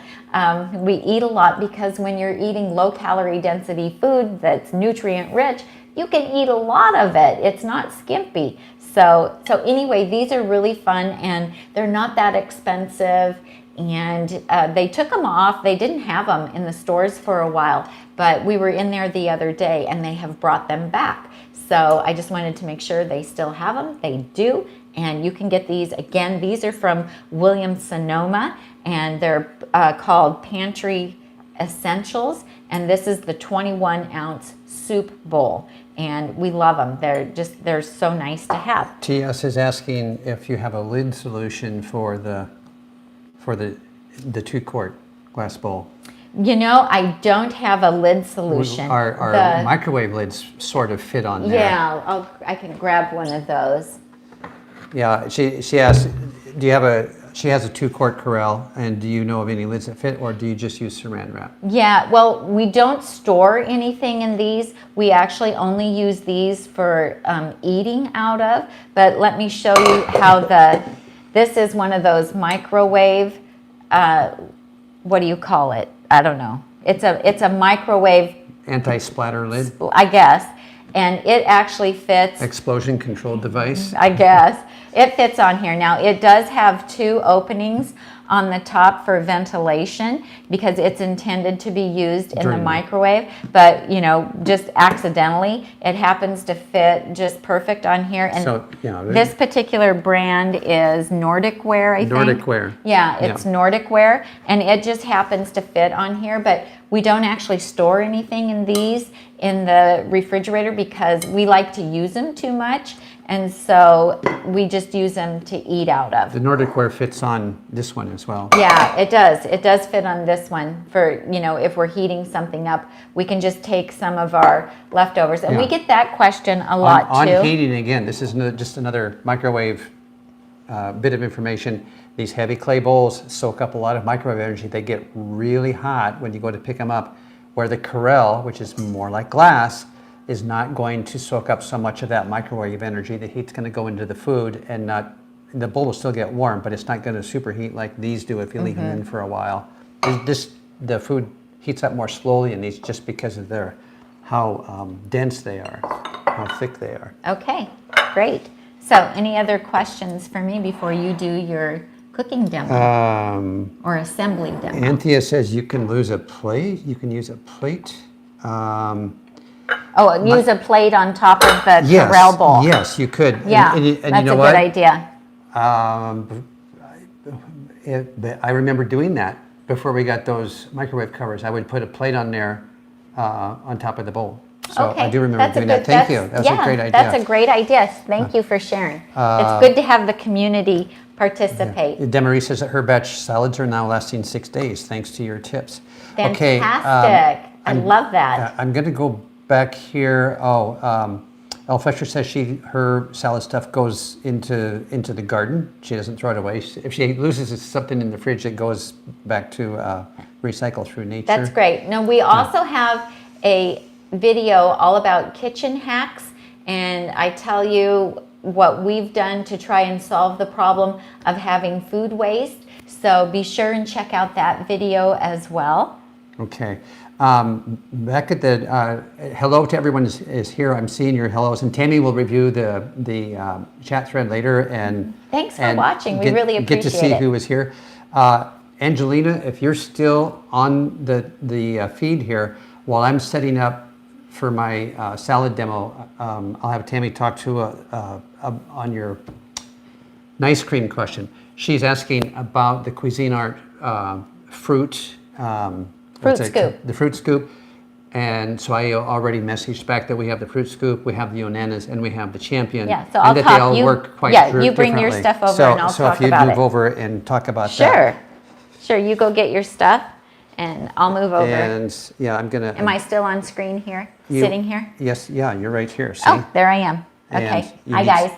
We eat a lot because when you're eating low calorie density food that's nutrient rich, you can eat a lot of it. It's not skimpy. So anyway, these are really fun, and they're not that expensive. And they took them off. They didn't have them in the stores for a while, but we were in there the other day and they have brought them back. So I just wanted to make sure they still have them. They do. And you can get these. Again, these are from Williams-Sonoma, and they're called Pantry Essentials. And this is the 21-ounce soup bowl. And we love them. They're so nice to have. TS is asking if you have a lid solution for the 2-quart glass bowl. You know, I don't have a lid solution. Our microwave lids sort of fit on there. Yeah, I can grab one of those. Yeah, she asked, she has a 2-quart Corral, and do you know of any lids that fit, or do you just use saran wrap? Yeah, well, we don't store anything in these. We actually only use these for eating out of, but let me show you how this is one of those microwave, what do you call it? I don't know. It's a microwave. Anti-splatter lid? I guess. And it actually fits. Explosion control device? I guess. It fits on here. Now, it does have 2 openings on the top for ventilation because it's intended to be used in the microwave, but you know, just accidentally, it happens to fit just perfect on here. And so, yeah, this particular brand is Nordic Ware, I think. Nordic Ware. Yeah, it's Nordic Ware, and it just happens to fit on here, but we don't actually store anything in these in the refrigerator because we like to use them too much. And so we just use them to eat out of. The Nordic Ware fits on this one as well. Yeah, it does. It does fit on this one for, you know, if we're heating something up, we can just take some of our leftovers. And we get that question a lot too. On heating, again, this is just another microwave bit of information. These heavy clay bowls soak up a lot of microwave energy. They get really hot when you go to pick them up, where the Corral, which is more like glass, is not going to soak up so much of that microwave energy. The heat's going to go into the food, and the bowl will still get warm, but it's not going to superheat like these do if you leave them in for a while. The food heats up more slowly in these just because of how dense they are, how thick they are. Okay, great. So any other questions for me before you do your cooking demo or assembly demo? Anthea says you can lose a plate. You can use a plate. Use a plate on top of the Corral bowl. Yes, you could. Yeah, and that's you know a what? good idea. I remember doing that before we got those microwave covers. I would put a plate on there on top of the bowl. So I do remember doing that. Thank you. That's a great idea. That's a great idea. Thank you for sharing. It's good to have the community participate. Yeah. Demery says that her batch salads are now lasting 6 days thanks to your tips. Fantastic. Okay, I love that. I'm going to go back here. Elle Fisher says her salad stuff goes into the garden. She doesn't throw it away. If she loses something in the fridge, it goes back to recycle through nature. That's great. Now we also have a video all about kitchen hacks, and I tell you what we've done to try and solve the problem of having food waste. So be sure and check out that video as well. Okay. Back at the hello to everyone is here. I'm seeing your hellos, and Tami will review the chat thread later. And thanks for watching. We really appreciate it. Get to see who is here. Angelina, if you're still on the feed here, while I'm setting up for my salad demo, I'll have Tami talk to on your nice cream question. She's asking about the Cuisinart fruit. Fruit scoop. The fruit scoop. And so I already messaged back that we have the fruit scoop, we have the Onanas, and we have the Champion. Yeah, so I'll and that talk. they all work quite differently. You bring your stuff over and I'll talk about it. So if you move over and talk about that. Sure, you go get your stuff and I'll move over. And yeah, I'm going to. Am I still on screen here, sitting here? Yes, yeah, you're right here. See? Oh, there I am. Okay, hi guys.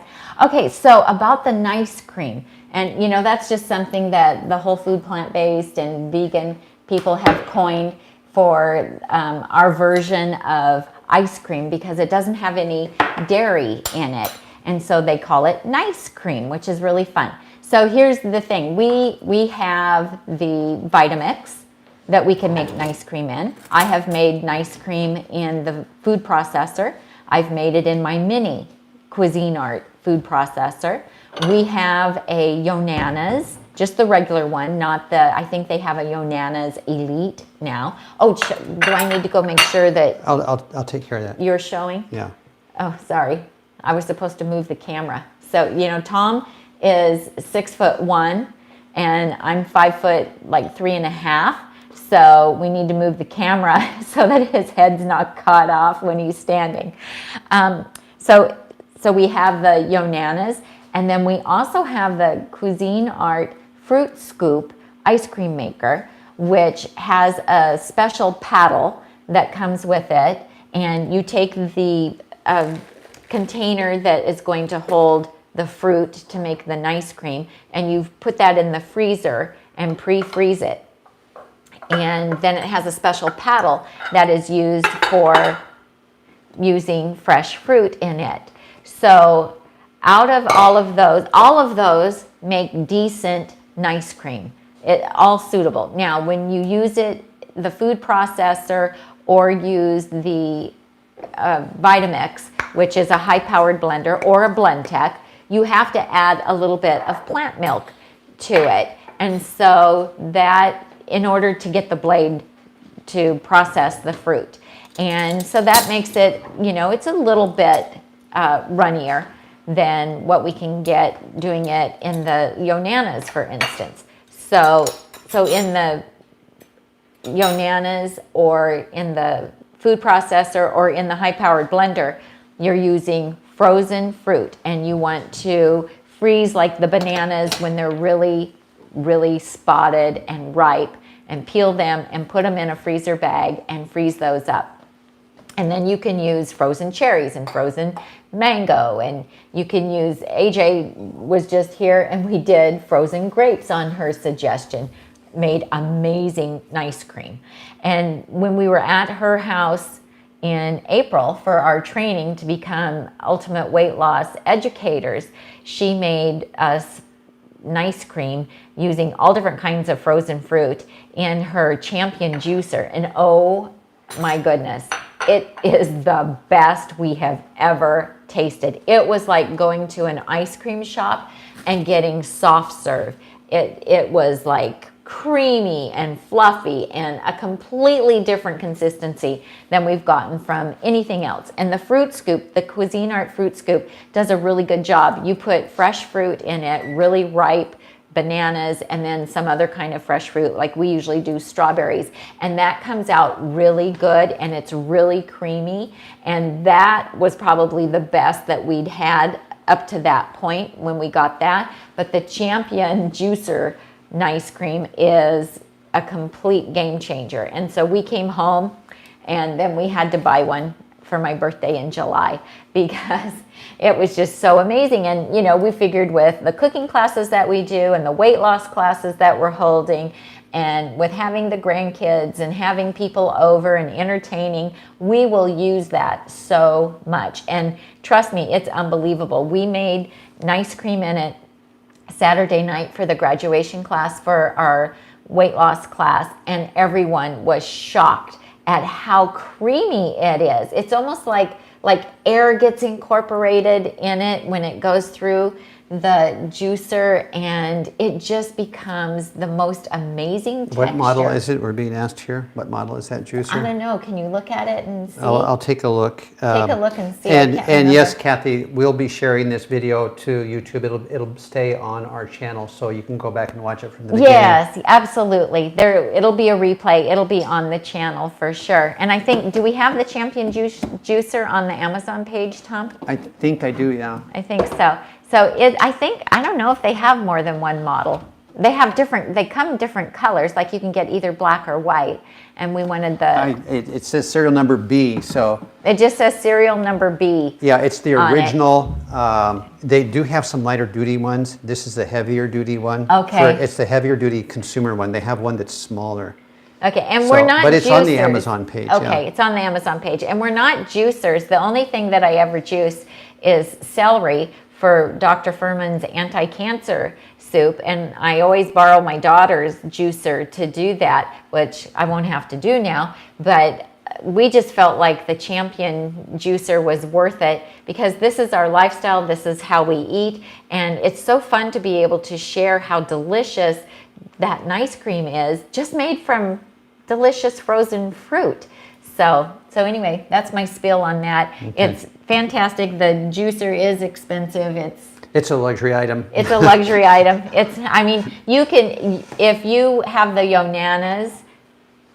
Okay, so about the nice cream. And you know, that's just something that the whole food plant-based and vegan people have coined for our version of ice cream because it doesn't have any dairy in it. And so they call it nice cream, which is really fun. So here's the thing. We have the Vitamix that we can make nice cream in. I have made nice cream in the food processor. I've made it in my mini Cuisinart food processor. We have a Yonana's, just the regular one, not the, I think they have a Yonana's Elite now. Oh, do I need to go make sure that I'll take care of that. you're showing? Yeah. Oh, sorry. I was supposed to move the camera. So, you know, Tom is 6'1" and I'm 5'3.5". So we need to move the camera so that his head's not cut off when he's standing. So we have the Yonana's, and then we also have the Cuisinart Fruit Scoop ice cream maker, which has a special paddle that comes with it, and you take the container that is going to hold the fruit to make the nice cream, and you put that in the freezer and pre-freeze it. And then it has a special paddle that is used for using fresh fruit in it. So out of all of those make decent nice cream. All suitable. Now, when you use it, the food processor, or use the Vitamix, which is a high-powered blender, or a Blendtec, you have to add a little bit of plant milk to it. And so that, in order to get the blade to process the fruit. And so that makes it, you know, it's a little bit runnier than what we can get doing it in the Yonana's, for instance. So in the Yonana's, or in the food processor, or in the high-powered blender, you're using frozen fruit, and you want to freeze like the bananas when they're really spotted and ripe, and peel them and put them in a freezer bag and freeze those up. And then you can use frozen cherries and frozen mango, and you can use, AJ was just here and we did frozen grapes on her suggestion, made amazing nice cream. And when we were at her house in April for our training to become ultimate weight loss educators, she made us nice cream using all different kinds of frozen fruit in her Champion juicer. And oh my goodness, it is the best we have ever tasted. It was like going to an ice cream shop and getting soft serve. It was like creamy and fluffy and a completely different consistency than we've gotten from anything else. And the fruit scoop, the Cuisinart fruit scoop, does a really good job. You put fresh fruit in it, really ripe bananas, and then some other kind of fresh fruit, like we usually do strawberries, and that comes out really good, and it's really creamy. And that was probably the best that we'd had up to that point when we got that. But the Champion juicer nice cream is a complete game changer. And so we came home, and then we had to buy one for my birthday in July because it was just so amazing. And, you know, we figured with the cooking classes that we do and the weight loss classes that we're holding, and with having the grandkids and having people over and entertaining, we will use that so much. And trust me, it's unbelievable. We made nice cream in it Saturday night for the graduation class for our weight loss class, and everyone was shocked at how creamy it is. It's almost like air gets incorporated in it when it goes through the juicer, and it just becomes the most amazing texture. What model is it? We're being asked here. What model is that juicer? I don't know. Can you look at it and see? I'll take a look. Take a look and see. And yes, Kathy, we'll be sharing this video to YouTube. It'll stay on our channel, so you can go back and watch it from the beginning. Yes, absolutely. It'll be a replay. It'll be on the channel for sure. And I think, do we have the Champion juicer on the Amazon page, Tom? I think I do, yeah. I think so. So I don't know if they have more than one model. They have they come different colors, like you can get either black or white. And we wanted it says serial number B, so. It just says serial number B. Yeah, it's the original. They do have some lighter duty ones. This is the heavier duty one. Okay. It's the heavier duty consumer one. They have one that's smaller. Okay, and we're not But it's juicers. on the Amazon page. Okay, yeah. It's on the Amazon page. And we're not juicers. The only thing that I ever juice is celery for Dr. Furman's anti-cancer soup, and I always borrow my daughter's juicer to do that, which I won't have to do now, but we just felt like the Champion juicer was worth it because this is our lifestyle, this is how we eat, and it's so fun to be able to share how delicious that nice cream is, just made from delicious frozen fruit. So anyway, that's my spiel on that. Okay. It's fantastic. The juicer is expensive. It's a luxury item. It's a luxury item. I mean, you can, if you have the Yonanas,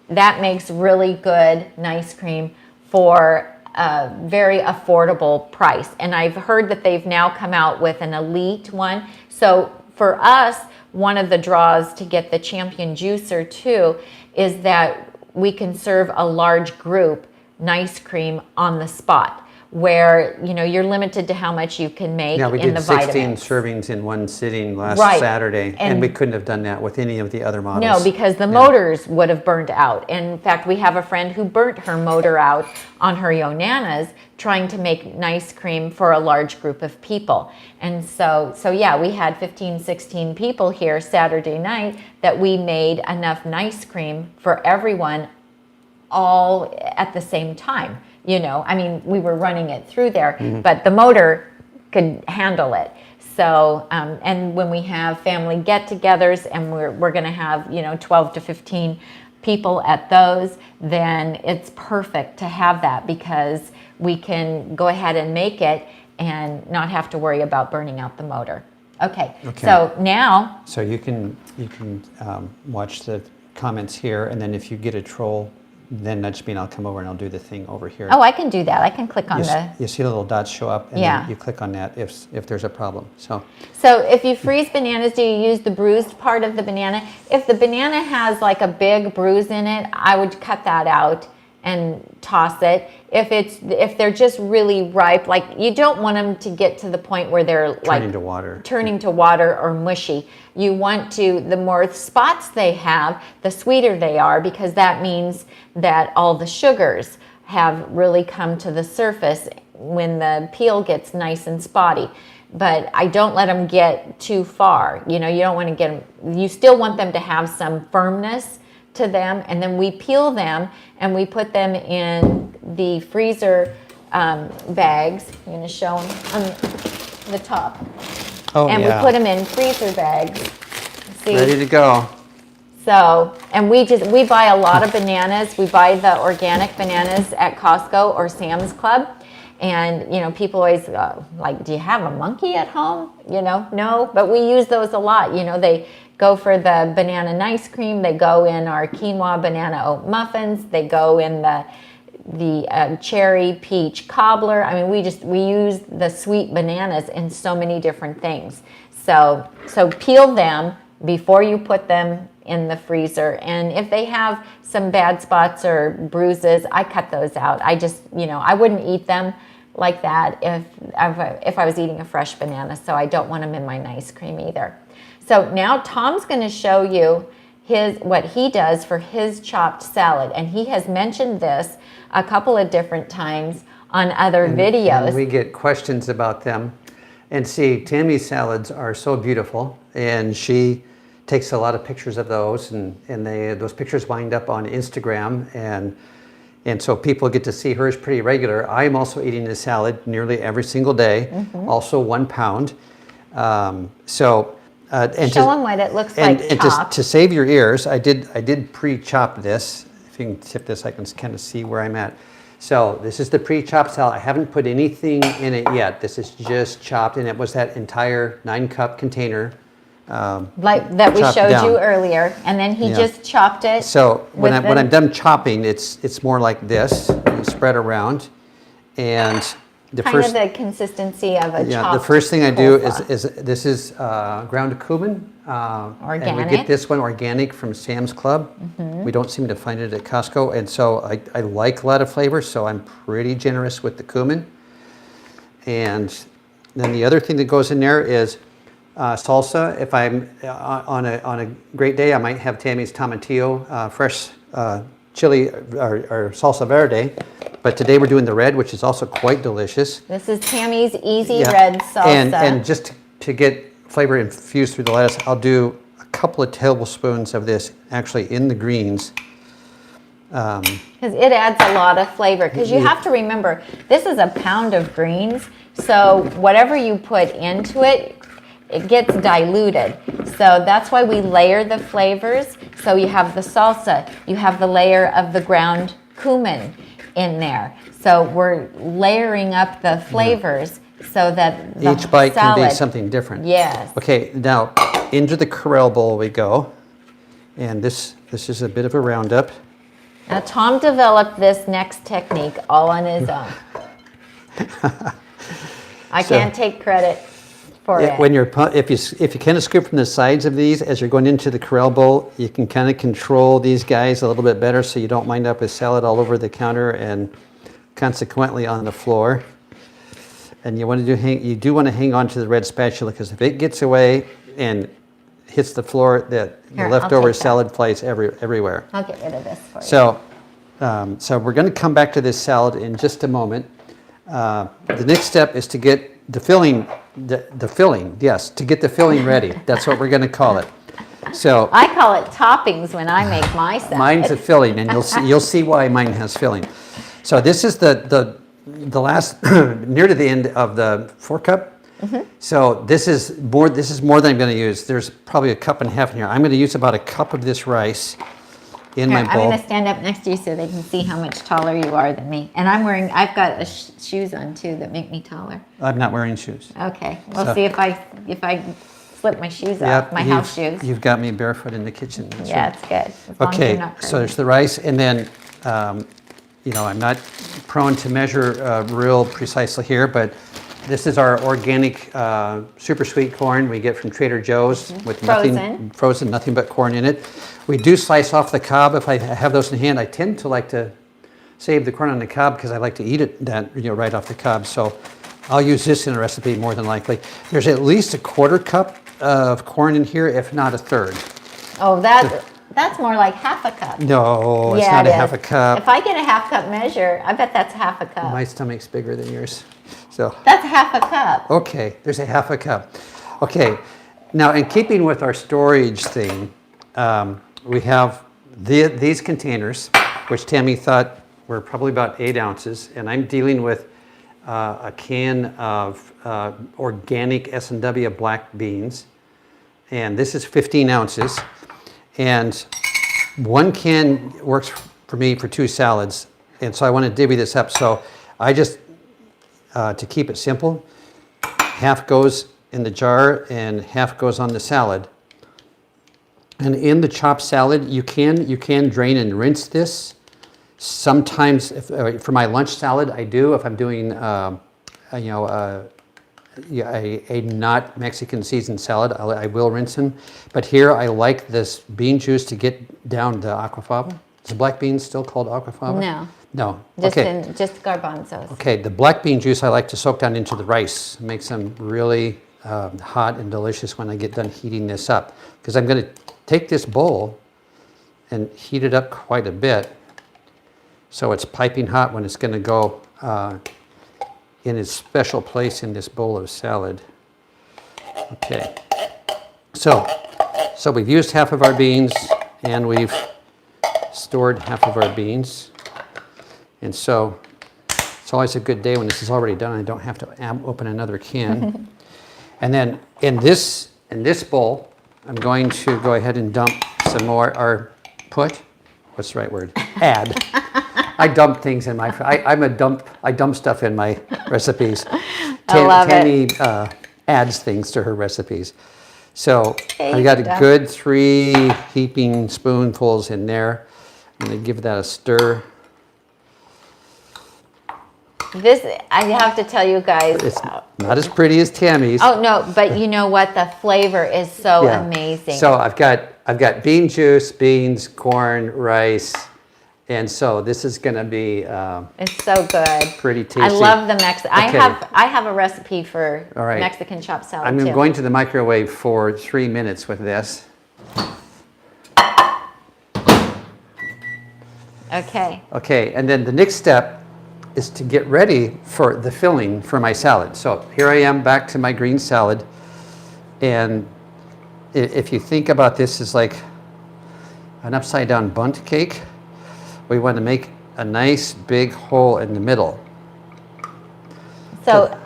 that makes really good, nice cream for a very affordable price. And I've heard that they've now come out with an elite one. So for us, one of the draws to get the Champion juicer too is that we can serve a large group nice cream on the spot, where you're limited to how much you can make in the vitamins. Yeah, we did 16 servings in one sitting last Saturday, and we couldn't have done that with any of the other models. No, because the motors would have burnt out. In fact, we have a friend who burnt her motor out on her Yonanas trying to make nice cream for a large group of people. And so yeah, we had 15, 16 people here Saturday night that we made enough nice cream for everyone all at the same time. I mean, we were running it through there, but the motor could handle it. So, and when we have family get-togethers and we're going to have, 12 to 15 people at those, then it's perfect to have that because we can go ahead and make it and not have to worry about burning out the motor. Okay. So now. So you can watch the comments here, and then if you get a troll, then nudge me and I'll come over and I'll do the thing over here. Oh, I can do that. I can click on You see the little dots show up, and then you click on that if there's a problem. So if you freeze bananas, do you use the bruised part of the banana? If the banana has like a big bruise in it, I would cut that out and toss it. If they're just really ripe, like you don't want them to get to the point where they're turning to water or mushy. You want the more spots they have, the sweeter they are, because that means that all the sugars have really come to the surface when the peel gets nice and spotty. But I don't let them get too far. You don't want to get them, you still want them to have some firmness to them, and then we peel them and we put them in the freezer bags. I'm going to show them on the top. Oh, and we put them in freezer bags. See? Ready to go. So, and we buy a lot of bananas. We buy the organic bananas at Costco or Sam's Club. And, people always like, do you have a monkey at home? No, but we use those a lot. They go for the banana nice cream. They go in our quinoa banana oat muffins. They go in the cherry peach cobbler. I mean, we use the sweet bananas in so many different things. So peel them before you put them in the freezer. And if they have some bad spots or bruises, I cut those out. I just, I wouldn't eat them like that if I was eating a fresh banana. So I don't want them in my nice cream either. So now Tom's going to show you what he does for his chopped salad. And he has mentioned this a couple of different times on other videos. And we get questions about them. And see, Tami's salads are so beautiful, and she takes a lot of pictures of those, and those pictures wind up on Instagram, and so people get to see hers pretty regular. I'm also eating this salad nearly every single day, also 1 pound. And show them what it looks like chopped. And to save your ears, I did pre-chop this. If you can tip this, I can kind of see where I'm at. So this is the pre-chopped salad. I haven't put anything in it yet. This is just chopped, and it was that entire 9-cup container. Like that we showed you earlier, and then he just chopped it. So when I'm done chopping, it's more like this. You spread around, and the the consistency of a chopped the first thing I do is this is ground cumin. Organic. And we get this one organic from Sam's Club. We don't seem to find it at Costco, and so I like a lot of flavor, so I'm pretty generous with the cumin. And then the other thing that goes in there is salsa. If I'm on a great day, I might have Tami's tomatillo, fresh chili or salsa verde, but today we're doing the red, which is also quite delicious. This is Tami's Easy Red Salsa. And just to get flavor infused through the lettuce, I'll do a couple of tablespoons of this actually in the greens. Because it adds a lot of flavor. Because you have to remember, this is a pound of greens, so whatever you put into it, it gets diluted. So that's why we layer the flavors. So you have the salsa, you have the layer of the ground cumin in there. So we're layering up the flavors so that the each bite salad can be something different. Yes. Okay, now into the Corral bowl we go. And this is a bit of a roundup. Now Tom developed this next technique all on his own. I can't take credit for it. When you're, if you kind of scoop from the sides of these as you're going into the Corral bowl, you can kind of control these guys a little bit better so you don't wind up with salad all over the counter and consequently on the floor. And you want to do want to hang on to the red spatula, because if it gets away and hits the floor, the leftover salad flies everywhere. I'll get rid of this for you. So we're going to come back to this salad in just a moment. The next step is to get the filling, to get the filling ready. That's what we're going to call it. So I call it toppings when I make my salad. Mine's a filling, and you'll see why mine has filling. So this is the last near to the end of the 4-cup. Mm-hmm. So this is more than I'm going to use. There's probably a cup and a half in here. I'm going to use about a cup of this rice in my bowl. I'm going to stand up next to you so they can see how much taller you are than me. And I've got shoes on too that make me taller. I'm not wearing shoes. Okay, we'll see if I slip my shoes off, my house shoes. You've got me barefoot in the kitchen. That's yeah, right. it's good. As long as you're not crazy. So there's the rice, and then I'm not prone to measure real precisely here, but this is our organic super sweet corn we get from Trader Joe's with frozen, nothing but corn in it. We do slice off the cob if I have those in hand. I tend to like to save the corn on the cob because I like to eat it right off the cob. So I'll use this in a recipe more than likely. There's at least a 1/4 cup of corn in here, if not a 1/3. Oh, that's more like half a cup. No, it's not a half a cup. If I get a half cup measure, I bet that's half a cup. My stomach's bigger than yours. So that's half a cup. Okay, there's a half a cup. Okay, now in keeping with our storage thing, we have these containers, which Tami thought were probably about 8 ounces, and I'm dealing with a can of organic S&W black beans, and this is 15 ounces, and 1 can works for me for 2 salads, and so I want to divvy this up. So I just to keep it simple, half goes in the jar and half goes on the salad. And in the chopped salad, you can drain and rinse this. Sometimes, for my lunch salad, I do. If I'm doing a not Mexican seasoned salad, I will rinse them. But here, I like this bean juice to get down the aquafaba. Is the black bean still called aquafaba? No. No. Just garbanzos. Okay, the black bean juice I like to soak down into the rice. It makes them really hot and delicious when I get done heating this up. Because I'm going to take this bowl and heat it up quite a bit. So it's piping hot when it's going to go in its special place in this bowl of salad. Okay. So we've used half of our beans and we've stored half of our beans. And so it's always a good day when this is already done. I don't have to open another can. And then in this bowl, I'm going to go ahead and dump some more, what's the right word? Add. I dump things in my, I dump stuff in my recipes. Tami adds things to her recipes. So I got a good 3 heaping spoonfuls in there. I'm going to give that a stir. This, I have to tell you guys. It's not as pretty as Tami's. Oh, no, but you know what? The flavor is so amazing. So I've got bean juice, beans, corn, rice, and so this is going to be it's so good. Pretty tasty. I love the Mexican. Okay. I have a recipe for Mexican chopped salad I'm going to the microwave for 3 minutes with this. Okay. Okay, and then the next step is to get ready for the filling for my salad. So here I am back to my green salad. And if you think about this as like an upside down bundt cake, we want to make a nice big hole in the middle. So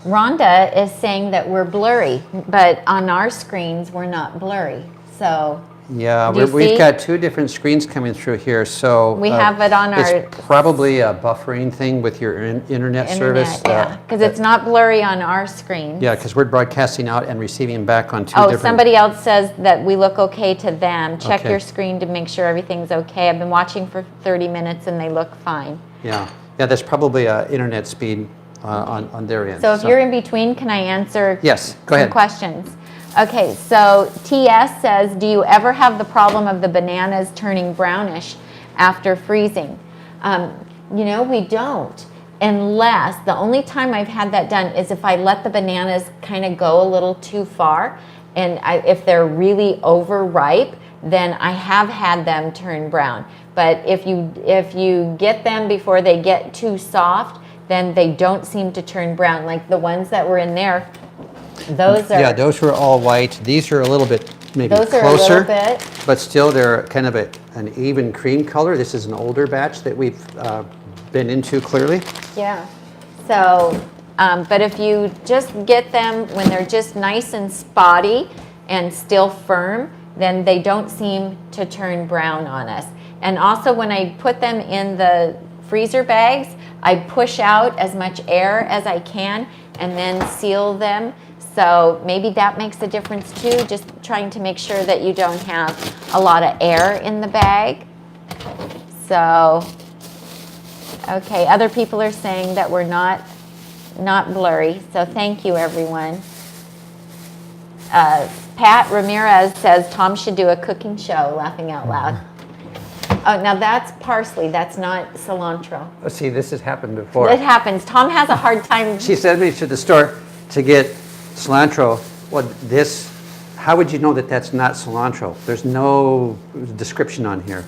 Rhonda is saying that we're blurry, but on our screens we're not blurry. So yeah, we've got two different screens coming through here. So we have it on our. It's probably a buffering thing with your internet service. Yeah, because it's not blurry on our screen. Yeah, because we're broadcasting out and receiving back on two different. Somebody else says that we look okay to them. Check Okay. your screen to make sure everything's okay. I've been watching for 30 minutes and they look fine. Yeah, that's probably internet speed on their end. So if you're in between, can I answer Yes, go some ahead. questions? Okay, so TS says, do you ever have the problem of the bananas turning brownish after freezing? We don't. Unless, the only time I've had that done is if I let the bananas kind of go a little too far, and if they're really overripe, then I have had them turn brown. But if you get them before they get too soft, then they don't seem to turn brown. Like the ones that were in there, those are... Yeah, those were all white. These are a little bit maybe those closer. Are a little bit. But still they're kind of an even cream color. This is an older batch that we've been into clearly. Yeah. So, but if you just get them when they're just nice and spotty and still firm, then they don't seem to turn brown on us. And also when I put them in the freezer bags, I push out as much air as I can and then seal them. So maybe that makes a difference too, just trying to make sure that you don't have a lot of air in the bag. So, okay, other people are saying that we're not blurry, so thank you everyone. Pat Ramirez says Tom should do a cooking show, laughing out loud. Oh, now that's parsley, that's not cilantro. Let's see, this has happened before. It happens. Tom has a hard time. She sent me to the store to get cilantro. How would you know that that's not cilantro? There's no description on here.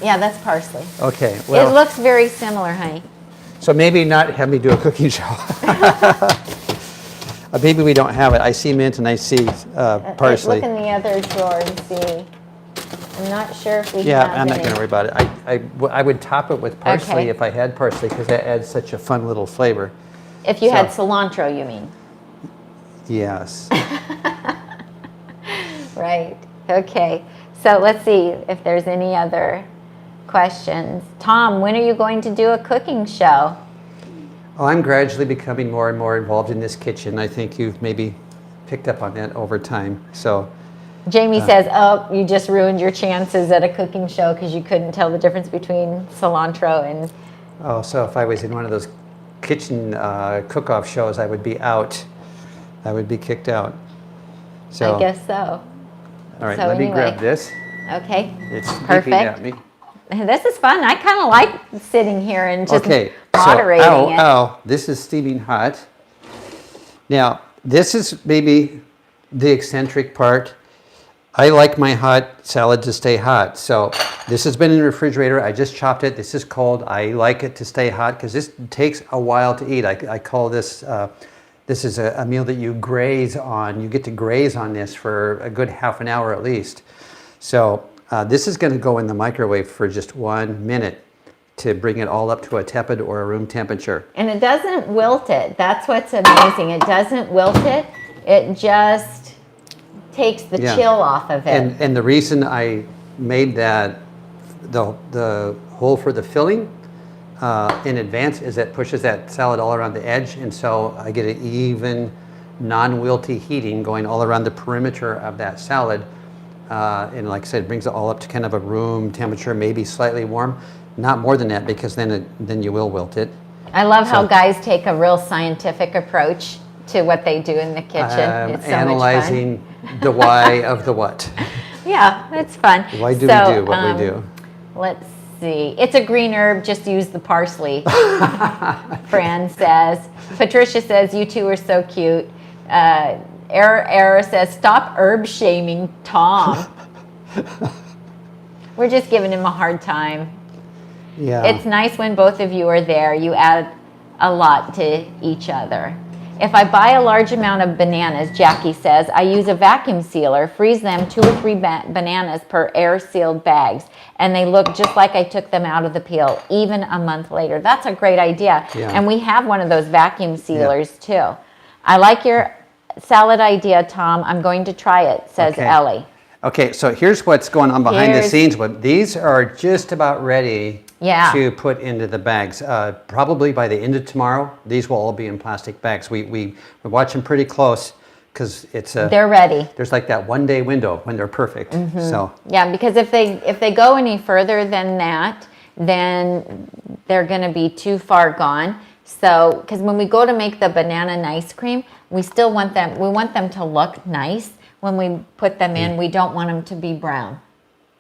Yeah, that's parsley. Okay, well. It looks very similar, honey. So maybe not have me do a cooking show. Maybe we don't have it. I see mint and I see parsley. Look in the other drawer and see. I'm not sure if we have Yeah, I'm not any. going to worry about it. I would top it with parsley Okay. if I had parsley because that adds such a fun little flavor. If you had cilantro, you mean? Yes. Right. Okay. So let's see if there's any other questions. Tom, when are you going to do a cooking show? Well, I'm gradually becoming more and more involved in this kitchen. I think you've maybe picked up on that over time. So. Jamie says, oh, you just ruined your chances at a cooking show because you couldn't tell the difference between cilantro and... Oh, so if I was in one of those kitchen cook-off shows, I would be out. I would be kicked out. So, I guess so. All right, So let me anyway. grab this. Okay. It's peeping Perfect. at me. This is fun. I kind of like sitting here and just Okay, moderating so, it. ow, this is steaming hot. Now, this is maybe the eccentric part. I like my hot salad to stay hot. So this has been in the refrigerator. I just chopped it. This is cold. I like it to stay hot because this takes a while to eat. I call this, this is a meal that you graze on. You get to graze on this for a good half an hour at least. So this is going to go in the microwave for just 1 minute to bring it all up to a tepid or a room temperature. And it doesn't wilt it. That's what's amazing. It doesn't wilt it. It just takes the chill off of it. And the reason I made that the hole for the filling in advance is that pushes that salad all around the edge, and so I get an even non-wilty heating going all around the perimeter of that salad. And like I said, it brings it all up to kind of a room temperature, maybe slightly warm. Not more than that, because then you will wilt it. I love how guys take a real scientific approach to what they do in the kitchen. It's so analyzing much fun. the why of the what. Yeah, it's fun. Why do we do what we do? Let's see. It's a green herb, just use the parsley. Fran says. Patricia says, you two are so cute. Era says, stop herb shaming Tom. We're just giving him a hard time. Yeah. It's nice when both of you are there. You add a lot to each other. If I buy a large amount of bananas, Jackie says, I use a vacuum sealer, freeze them 2 or 3 bananas per air-sealed bags, and they look just like I took them out of the peel, even a month later. That's a great idea. Yeah. And we have one of those vacuum sealers, too. I like your salad idea, Tom. I'm going to try it, says Ellie. Okay, so here's what's going on behind the scenes. These are just about ready to put into the bags. Probably by the end of tomorrow, these will all be in plastic bags. We watch them pretty close because it's they're ready. There's like that 1 day window when they're perfect. So yeah, because if they go any further than that, then they're going to be too far gone. So, because when we go to make the banana nice cream, we still want them. We want them to look nice when we put them in. We don't want them to be brown.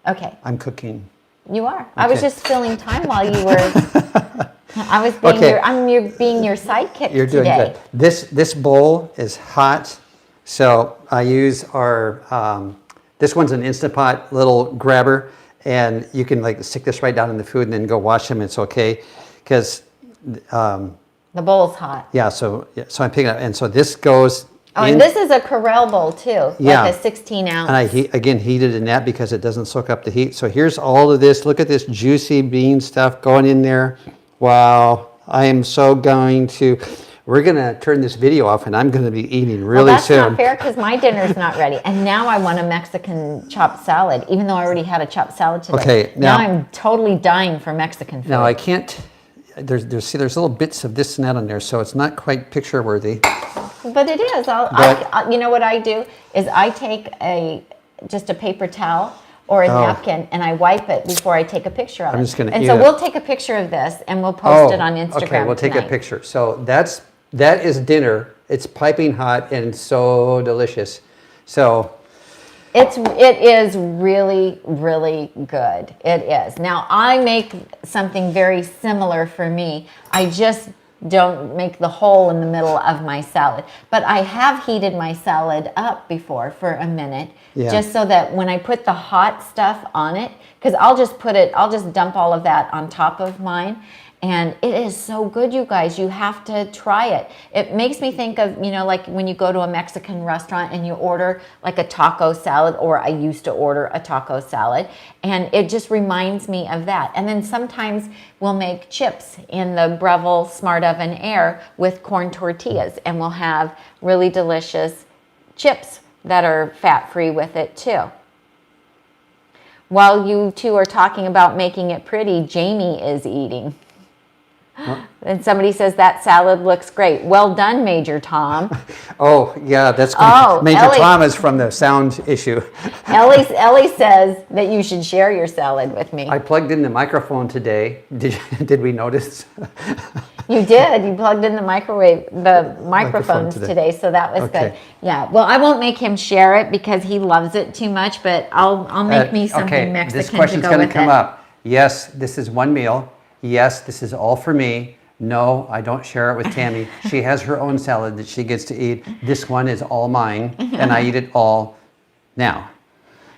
Okay. I'm cooking. You are. Okay. I was just filling time while you were. I was being being your sidekick. You're doing today. good. This bowl is hot, so I use our. This one's an Instant Pot little grabber, and you can like stick this right down in the food and then go wash them. It's okay, because the bowl's hot. Yeah. So I'm picking up, and so this goes. Oh, and this is a Corelle bowl too, like a 16 ounce. And I heated in that because it doesn't soak up the heat. So here's all of this. Look at this juicy bean stuff going in there. Wow. I am so going to, we're going to turn this video off and I'm going to be eating really soon. That's not fair because my dinner's not ready. And now I want a Mexican chopped salad, even though I already had a chopped salad today. Okay. Now I'm totally dying for Mexican food. Now I can't, there's little bits of this and that on there, so it's not quite picture worthy. But it is. You know what I do is I take just a paper towel or a napkin and I wipe it before I take a picture of it. I'm just going to And so we'll take a picture of this and we'll post it on Instagram. Okay, we'll take a picture. So that is dinner. It's piping hot and so delicious. So it is really, really good. It is. Now I make something very similar for me. I just don't make the hole in the middle of my salad. But I have heated my salad up before for a minute, just so that when I put the hot stuff on it, because I'll just dump all of that on top of mine. And it is so good, you guys. You have to try it. It makes me think of, like when you go to a Mexican restaurant and you order like a taco salad, or I used to order a taco salad, and it just reminds me of that. And then sometimes we'll make chips in the Breville Smart Oven Air with corn tortillas, and we'll have really delicious chips that are fat-free with it too. While you two are talking about making it pretty, Jamie is eating. And somebody says that salad looks great. Well done, Major Tom. Oh, yeah, that's good. Major Tom is from the sound issue. Ellie says that you should share your salad with me. I plugged in the microphone today. Did we notice? You did. You plugged in the microphones today, so that was good. Yeah. Well, I won't make him share it because he loves it too much, but I'll make me something Mexican this question's to go going with to come up. Yes, this is one meal. Yes, this is all for me. No, I don't share it with Tami. She has her own salad that she gets to eat. This one is all mine, and I eat it all now.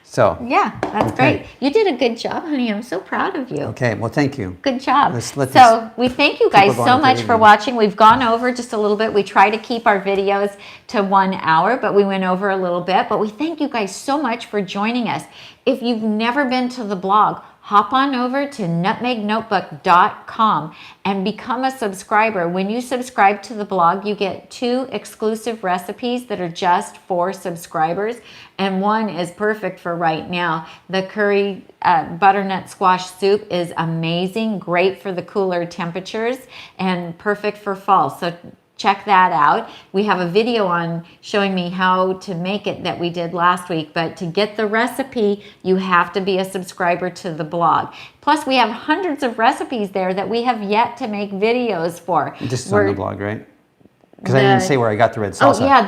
So yeah, that's great. You did a good job, honey. I'm so proud of you. Okay, well, thank you. Good job. So we thank you guys so much for watching. We've gone over just a little bit. We try to keep our videos to 1 hour, but we went over a little bit. But we thank you guys so much for joining us. If you've never been to the blog, hop on over to nutmegnotebook.com and become a subscriber. When you subscribe to the blog, you get 2 exclusive recipes that are just for subscribers, and one is perfect for right now. The curry butternut squash soup is amazing, great for the cooler temperatures, and perfect for fall. So check that out. We have a video on showing me how to make it that we did last week, but to get the recipe, you have to be a subscriber to the blog. Plus, we have hundreds of recipes there that we have yet to make videos for. This is on the blog, right? Because I didn't say where I got the red salsa. Oh, yeah,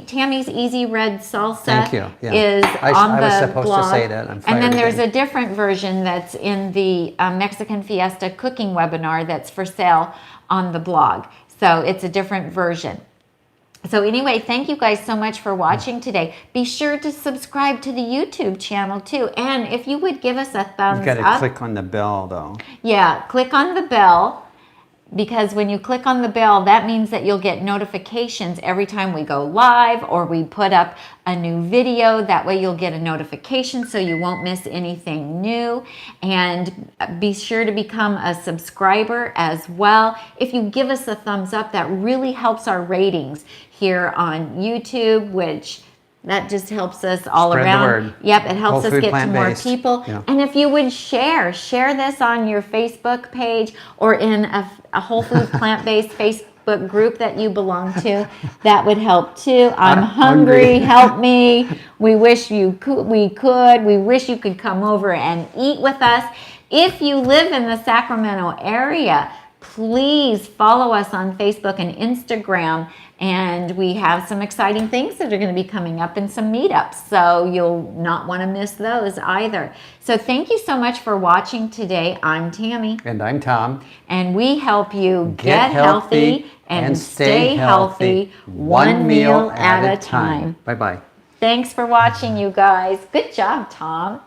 Tami's Easy Red Salsa Thank you. Yeah. is on the blog. I was supposed to say that. I'm fired and then there's again. a different version that's in the Mexican Fiesta cooking webinar that's for sale on the blog. So it's a different version. So anyway, thank you guys so much for watching today. Be sure to subscribe to the YouTube channel too. And if you would give us a thumbs up. You got to click on the bell though. Yeah, click on the bell, because when you click on the bell, that means that you'll get notifications every time we go live or we put up a new video. That way you'll get a notification so you won't miss anything new. And be sure to become a subscriber as well. If you give us a thumbs up, that really helps our ratings here on YouTube, which that just helps us all Spread around. the word. Yep, it helps us get to more plant-based. people. Yeah. And if you would share this on your Facebook page or in a Whole Foods plant-based Facebook group that you belong to, that would help too. I'm hungry. Help me. We wish you could. We wish you could come over and eat with us. If you live in the Sacramento area, please follow us on Facebook and Instagram. And we have some exciting things that are going to be coming up and some meetups. So you'll not want to miss those either. So thank you so much for watching today. I'm Tammy. And I'm Tom. And we help you Get healthy and stay healthy, one meal at a time. Bye-bye. Thanks for watching, you guys. Good job, Tom.